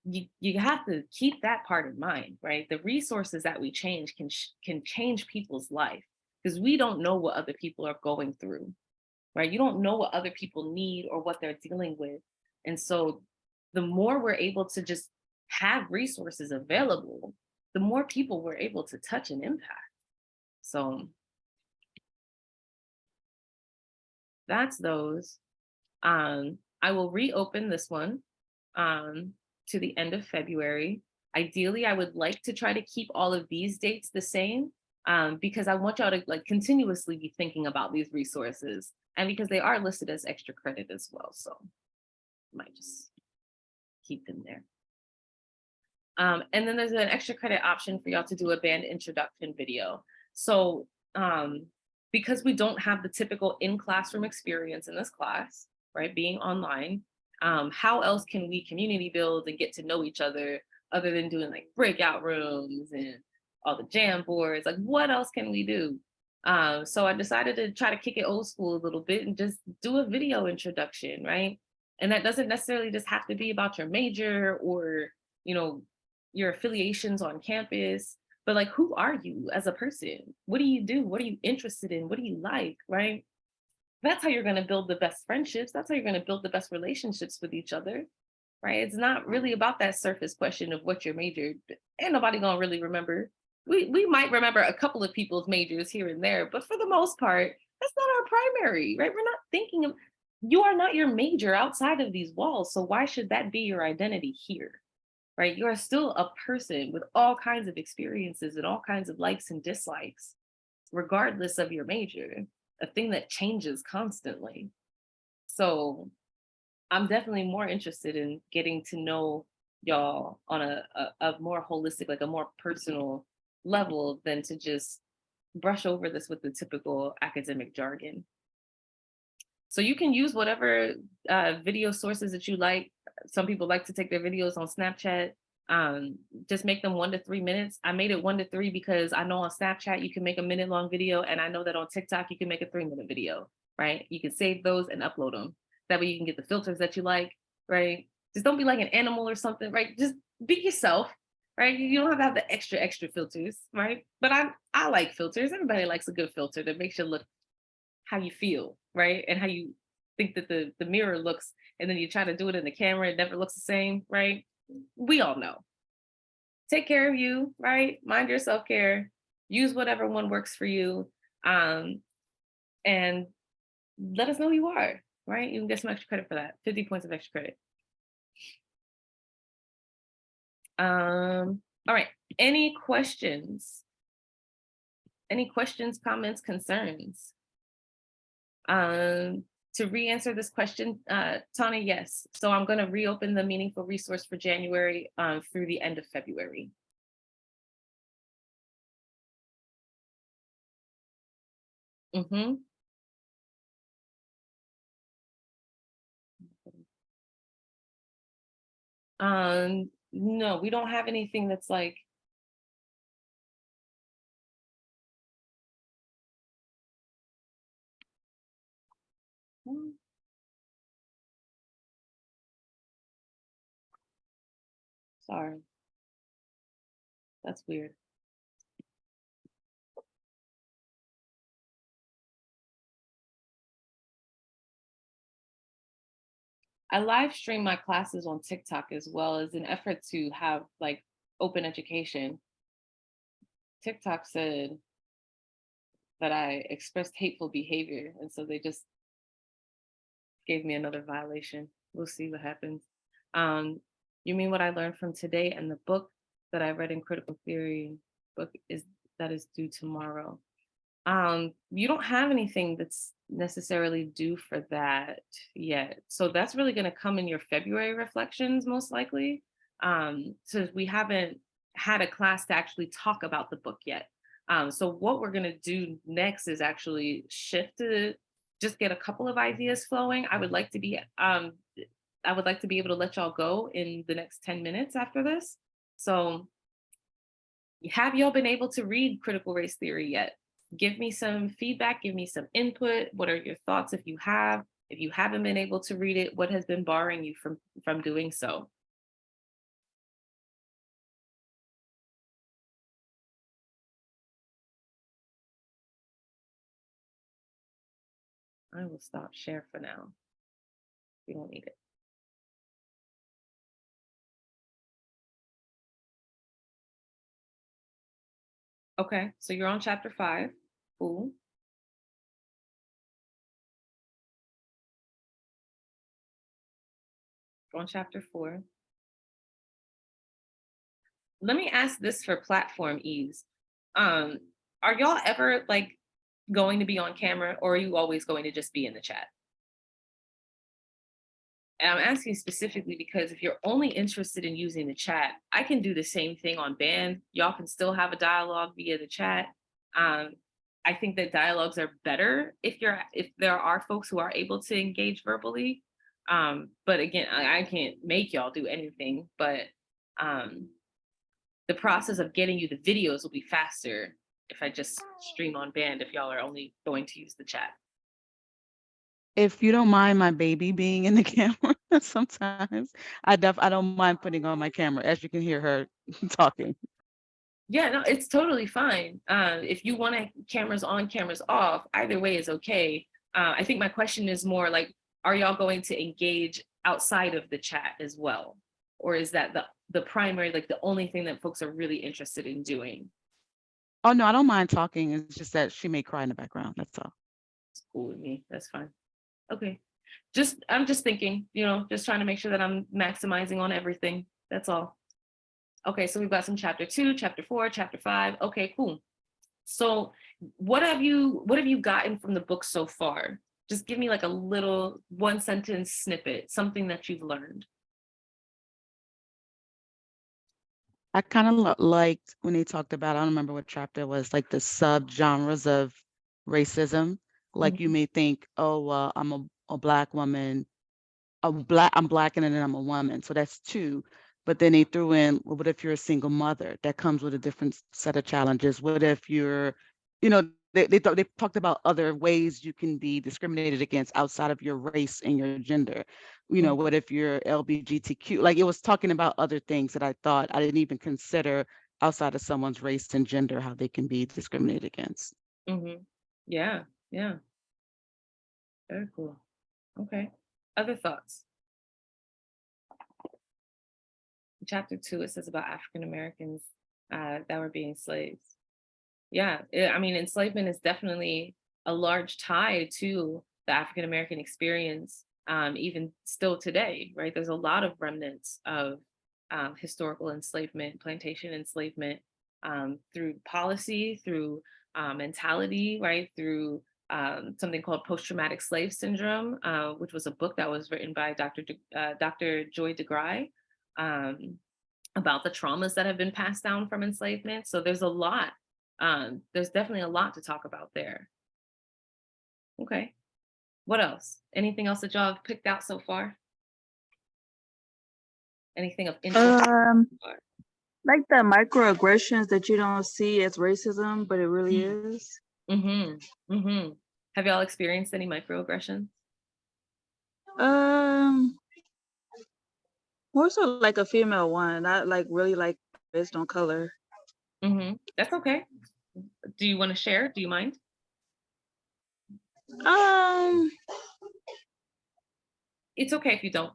you have to keep that part in mind, right? The resources that we change can change people's life, because we don't know what other people are going through, right? You don't know what other people need or what they're dealing with. And so the more we're able to just have resources available, the more people we're able to touch and impact. So that's those. I will reopen this one to the end of February. Ideally, I would like to try to keep all of these dates the same, because I want y'all to like continuously be thinking about these resources, and because they are listed as extra credit as well. So I might just keep them there. And then there's an extra credit option for y'all to do a band introduction video. So because we don't have the typical in-classroom experience in this class, right, being online, how else can we community build and get to know each other than doing like breakout rooms and all the jam boards? Like, what else can we do? So I decided to try to kick it old school a little bit and just do a video introduction, right? And that doesn't necessarily just have to be about your major or, you know, your affiliations on campus, but like, who are you as a person? What do you do? What are you interested in? What do you like, right? That's how you're going to build the best friendships. That's how you're going to build the best relationships with each other, right? It's not really about that surface question of what your major. Ain't nobody gonna really remember. We might remember a couple of people's majors here and there, but for the most part, that's not our primary, right? We're not thinking of, you are not your major outside of these walls. So why should that be your identity here? Right? You are still a person with all kinds of experiences and all kinds of likes and dislikes, regardless of your major, a thing that changes constantly. So I'm definitely more interested in getting to know y'all on a more holistic, like a more personal level than to just brush over this with the typical academic jargon. So you can use whatever video sources that you like. Some people like to take their videos on Snapchat. Just make them 1 to 3 minutes. I made it 1 to 3 because I know on Snapchat you can make a minute-long video, and I know that on TikTok you can make a 3-minute video, right? You can save those and upload them. That way you can get the filters that you like, right? Just don't be like an animal or something, right? Just be yourself, right? You don't have the extra filters, right? But I like filters. Everybody likes a good filter that makes you look how you feel, right? And how you think that the mirror looks, and then you try to do it in the camera, it never looks the same, right? We all know. Take care of you, right? Mind your self-care. Use whatever one works for you. And let us know who you are, right? You can get some extra credit for that. 50 points of extra credit. All right. Any questions? Any questions, comments, concerns? To re-answer this question, Tana, yes. So I'm going to reopen the meaningful resource for January through the end of February. Mm-hmm. No, we don't have anything that's like, sorry. That's weird. I live stream my classes on TikTok as well as an effort to have like open education. TikTok said that I expressed hateful behavior, and so they just gave me another violation. We'll see what happens. You mean what I learned from today and the book that I read in critical theory book is that is due tomorrow. You don't have anything that's necessarily due for that yet. So that's really going to come in your February reflections, most likely. So we haven't had a class to actually talk about the book yet. So what we're going to do next is actually shift to just get a couple of ideas flowing. I would like to be able to let y'all go in the next 10 minutes after this. So have y'all been able to read critical race theory yet? Give me some feedback, give me some input. What are your thoughts if you have? If you haven't been able to read it, what has been barring you from doing so? I will stop share for now. We don't need it. Okay, so you're on chapter 5. Cool. On chapter 4. Let me ask this for platform ease. Are y'all ever like going to be on camera, or are you always going to just be in the chat? And I'm asking specifically because if you're only interested in using the chat, I can do the same thing on band. Y'all can still have a dialogue via the chat. I I think that dialogues are better if there are folks who are able to engage verbally. But again, I can't make y'all do anything, but the process of getting you the videos will be faster if I just stream on band, if y'all are only going to use the chat. If you don't mind my baby being in the camera sometimes, I don't mind putting on my camera, as you can hear her talking. Yeah, no, it's totally fine. If you want cameras on, cameras off, either way is okay. I think my question is more like, are y'all going to engage outside of the chat as well? Or is that the primary, like the only thing that folks are really interested in doing? Oh, no, I don't mind talking. It's just that she may cry in the background. That's all. It's cool with me. That's fine. Okay. I'm just thinking, just trying to make sure that I'm maximizing on everything. That's all. Okay, so we've got some chapter 2, chapter 4, chapter 5. Okay, cool. So what have you gotten from the book so far? Just give me like a little 1-sentence snippet, something that you've learned. I kind of liked when they talked about, I don't remember what chapter it was, like the subgenres of racism. Like you may think, oh, well, I'm a Black woman, I'm Black and then I'm a woman. So that's 2. But then they threw in, well, what if you're a single mother? That comes with a different set of challenges. What if you're, they talked about other ways you can be discriminated against outside of your race and your gender. What if you're LGBTQ? Like it was talking about other things that I thought I didn't even consider outside of someone's race and gender, how they can be discriminated against. Mm-hmm. Yeah, yeah. Very cool. Okay. Other thoughts? Chapter 2, it says about African Americans that were being slaves. Yeah, I mean, enslavement is definitely a large tie to the African American experience, even still today, right? There's a lot of remnants of historical enslavement, plantation enslavement, through policy, through mentality, right? Through something called post-traumatic slave syndrome, which was a book that was written by Dr. Joy DeGruy, about the traumas that have been passed down from enslavement. So there's a lot. There's definitely a lot to talk about there. Okay. What else? Anything else that y'all have picked out so far? Anything of interest? Like the microaggressions that you don't see as racism, but it really is. Mm-hmm. Mm-hmm. Have y'all experienced any microaggressions? More so like a female one, not like really like based on color. Mm-hmm. That's okay. Do you want to share? Do you mind? It's okay if you don't.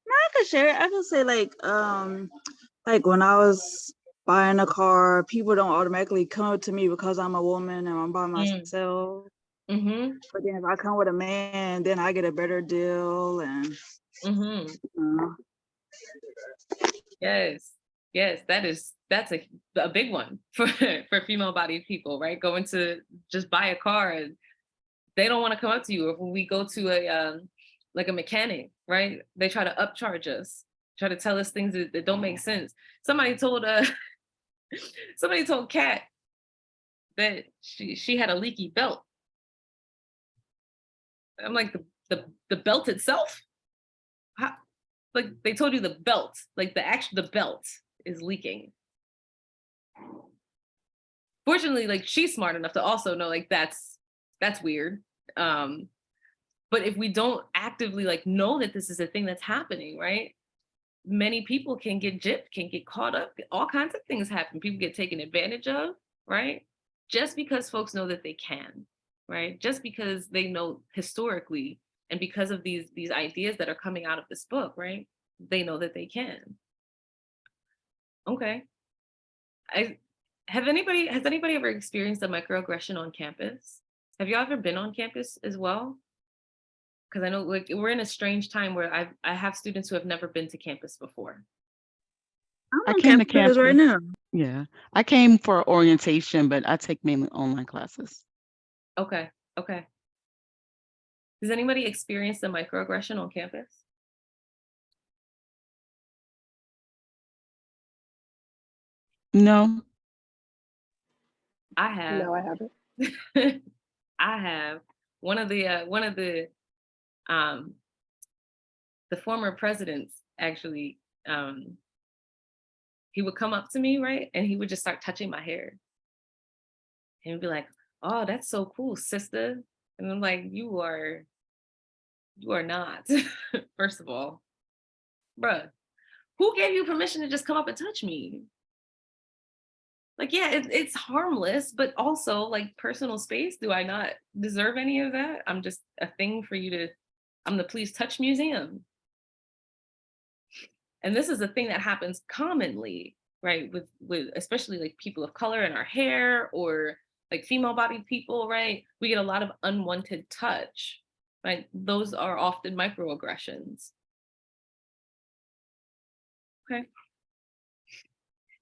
I could share it. I could say like when I was buying a car, people don't automatically come up to me because I'm a woman and I'm by myself. Mm-hmm. But then if I come with a man, then I get a better deal and Yes, that's a big one for female bodied people, right? Going to just buy a car and they don't want to come up to you. Or when we go to a like a mechanic, right? They try to upcharge us, try to tell us things that don't make sense. Somebody told Kat that she had a leaky belt. I'm like, the belt itself? How? Like they told you the belt, like the belt is leaking. Fortunately, like she's smart enough to also know like that's weird. But if we don't actively like know that this is a thing that's happening, right? Many people can get gypped, can get caught up, all kinds of things happen. People get taken advantage of, right? Just because folks know that they can, right? Just because they know historically and because of these ideas that are coming out of this book, right? They know that they can. Okay. Has anybody ever experienced a microaggression on campus? Have y'all ever been on campus as well? Because I know like we're in a strange time where I have students who have never been to campus before. I'm on campus right now. Yeah, I came for orientation, but I take mainly online classes. Okay. Does anybody experience a microaggression on campus? No. I have. No, I haven't. I have um the former presidents actually, he would come up to me, right? And he would just start touching my hair. And he'd be like, "Oh, that's so cool, sister." And I'm like, you are not. First of all, bruh, who gave you permission to just come up and touch me? Like, yeah, it's harmless, but also like personal space. Do I not deserve any of that? I'm just a thing for you to, I'm the please touch museum. And this is a thing that happens commonly, right? With especially like people of color in our hair, or like female bodied people, right? We get a lot of unwanted touch, right? Those are often microaggressions. Okay.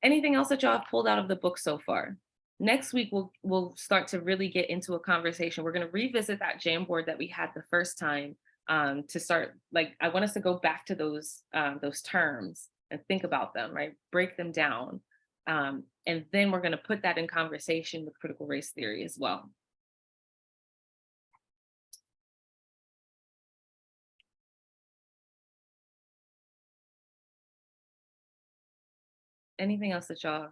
Anything else that y'all have pulled out of the book so far? Next week, we'll start to really get into a conversation. We're going to revisit that Jamboard that we had the first time, to start, like, I want us to go back to those terms and think about them, right? Break them down. And then we're going to put that in conversation with critical race theory as well. Anything else that y'all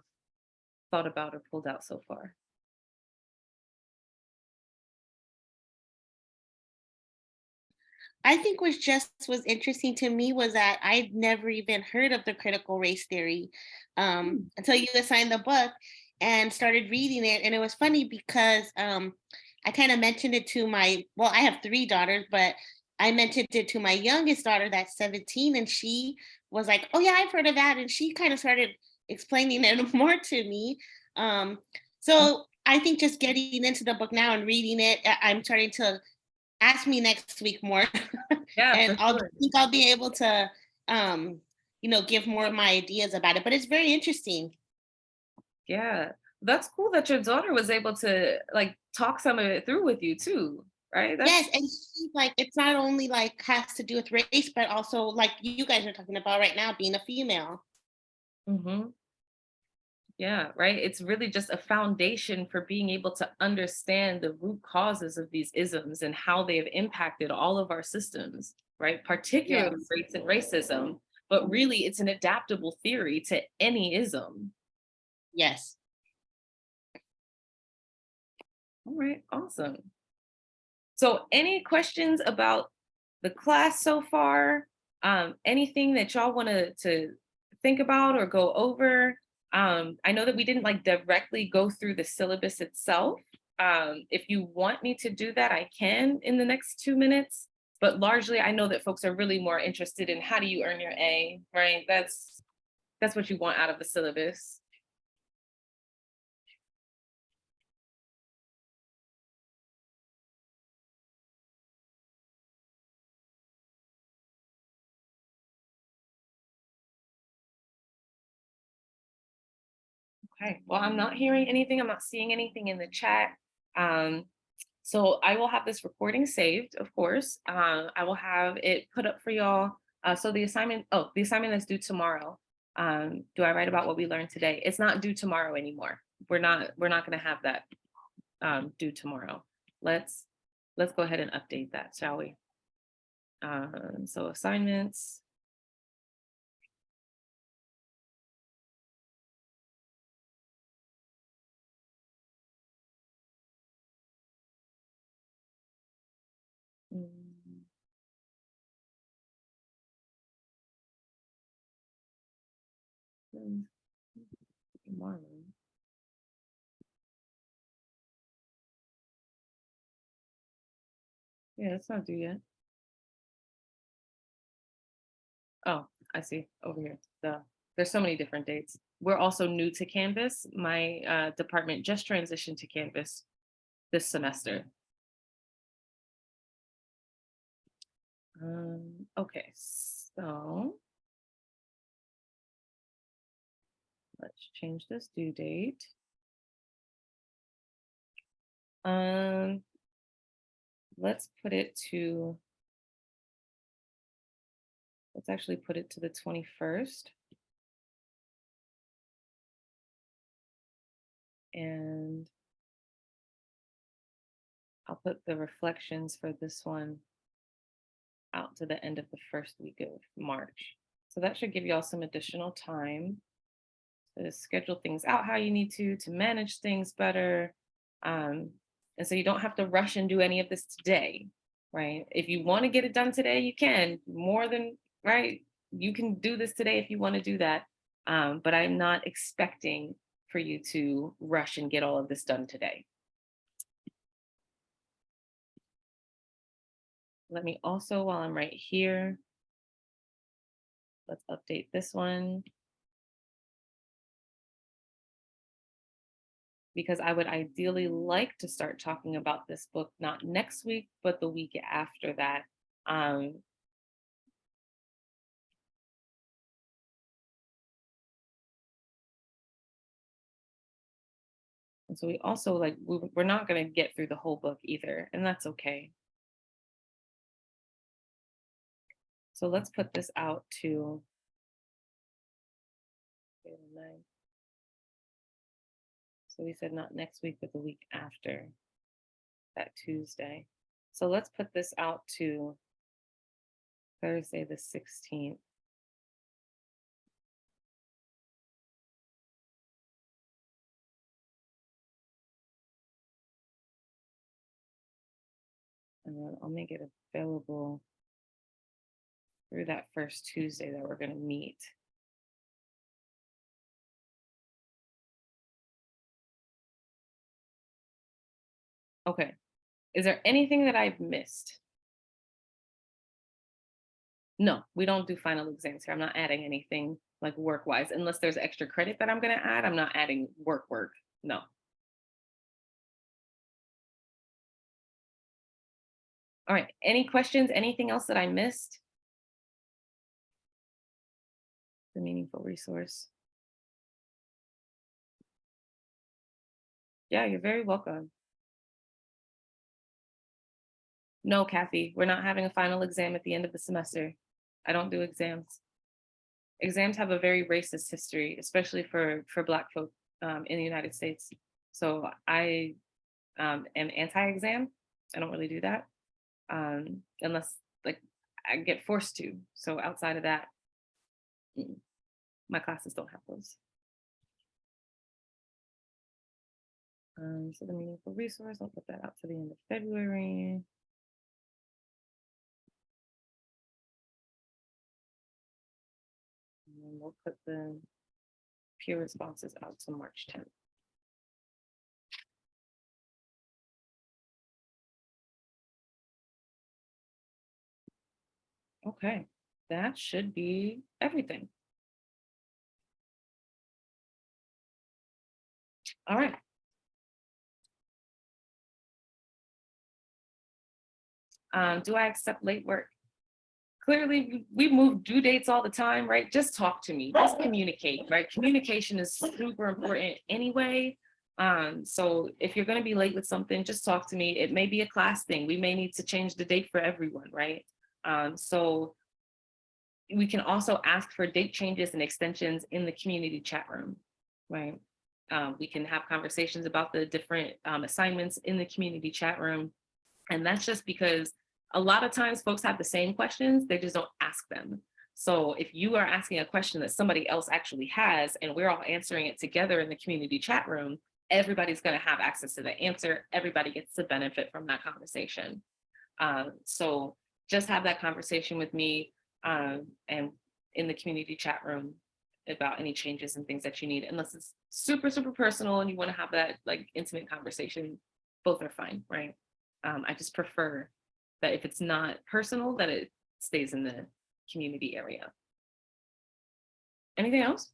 thought about or pulled out so far? I think what just was interesting to me was that I'd never even heard of the critical race theory until you assigned the book and started reading it. And it was funny because I kind of mentioned it to well, I have 3 daughters, but I mentioned it to my youngest daughter that's 17, and she was like, "Oh yeah, I've heard of that." And she kind of started explaining it more to me. So I think just getting into the book now and reading it, I'm starting to ask me next week more. Yeah, And for I sure. think I'll be able to give more of my ideas about it, but it's very interesting. Yeah, that's cool that your daughter was able to like talk some of it through with you too, right? That's Yes, and she's like, it's not only like has to do with race, but also like you guys are talking about right now, being a female. hmm yeah, right. It's really just a foundation for being able to understand the root causes of these isms and how they have impacted all of our systems, right? Particularly Yes. race and racism, but really it's an adaptable theory to any ism. Yes. All right, awesome. So any questions about the class so far? Anything that y'all want to think about or go over? I know that we didn't like directly go through the syllabus itself. If you want me to do that, I can in the next 2 minutes. But largely, I know that folks are really more interested in how do you earn your A, right? That's what you want out of the syllabus. Okay, well, I'm not hearing anything. I'm not seeing anything in the chat. Um, so I will have this recording saved, of course. I will have it put up for y'all. So the assignment that's due tomorrow. Do I write about what we learned today? It's not due tomorrow anymore. We're not gonna have that due tomorrow. Let's go ahead and update that, shall we? So assignments. Mm, tomorrow. Yeah, it's not due yet. Oh, I see over here. There's so many different dates. We're also new to Canvas. My department just transitioned to Canvas this semester. Okay, so let's change this due date. Let's put it to, let's actually put it to the 21st. And I'll put the reflections for this one out to the end of the first week of March. So that should give you all some additional time to schedule things out how you need to manage things better. And so you don't have to rush and do any of this today, right? If you want to get it done today, you can, more than, right? You can do this today if you want to do that. But I'm not expecting for you to rush and get all of this done today. Let me also, while I'm right here, let's update this one. Because I would ideally like to start talking about this book, not next week, but the week after that. And so we also we're not going to get through the whole book either, and that's okay. So let's put this out to so we said not next week, but the week after that Tuesday. So let's put this out to Thursday the 16th. And then I'll make it available through that first Tuesday that we're going to meet. Okay. Is there anything that I've missed? No, we don't do final exams here. I'm not adding anything like work-wise, unless there's extra credit that I'm going to add. I'm not adding work. No. All right. Any questions? Anything else that I missed? The meaningful resource. Yeah, you're very welcome. No, Kathy, we're not having a final exam at the end of the semester. I don't do exams. Exams have a very racist history, especially for Black folk in the United States. So I am anti-exam. I don't really do that unless I get forced to. So outside of that, my classes don't have those. So the meaningful resource, I'll put that out to the end of February. And then we'll put the peer responses out to March 10th. Okay, that should be everything. All right. Do I accept late work? Clearly, we move due dates all the time, right? Just talk to me, just communicate, right? Communication is super important anyway. So if you're going to be late with something, just talk to me. It may be a class thing. We may need to change the date for everyone, right? So we can also ask for date changes and extensions in the community chat room, right? We can have conversations about the different assignments in the community chat room. And that's just because a lot of times folks have the same questions, they just don't ask them. So if you are asking a question that somebody else actually has, and we're all answering it together in the community chat room, everybody's going to have access to the answer. Everybody gets to benefit from that conversation. So just have that conversation with me and in the community chat room about any changes and things that you need, unless it's super, super personal and you want to have that intimate conversation, both are fine, right? I just prefer that if it's not personal, that it stays in the community area. Anything else?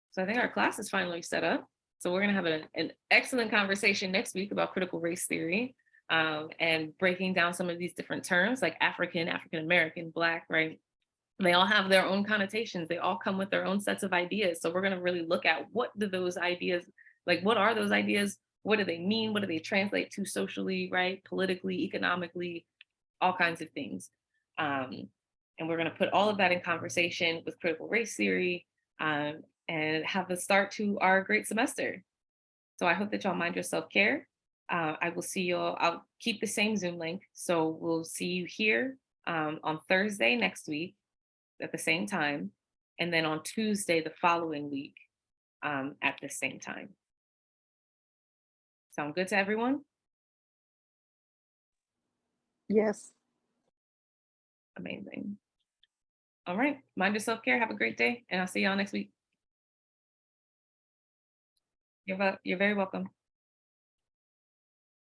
So I think our class is finally set up. So we're going to have an excellent conversation next week about critical race theory and breaking down some of these different terms like African, African-American, Black, right? They all have their own connotations. They all come with their own sets of ideas. So we're going to really look at what do those ideas, what are those ideas? What do they mean? What do they translate to socially, right? Politically, economically, all kinds of things. And we're going to put all of that in conversation with critical race theory and have a start to our great semester. So I hope that y'all mind your self-care. I will see y'all. I'll keep the same Zoom link. So we'll see you here on Thursday next week at the same time. And then on Tuesday the following week at the same time. Sound good to everyone? Yes. Amazing. All right. Mind your self-care. Have a great day. And I'll see y'all next week. You're very welcome.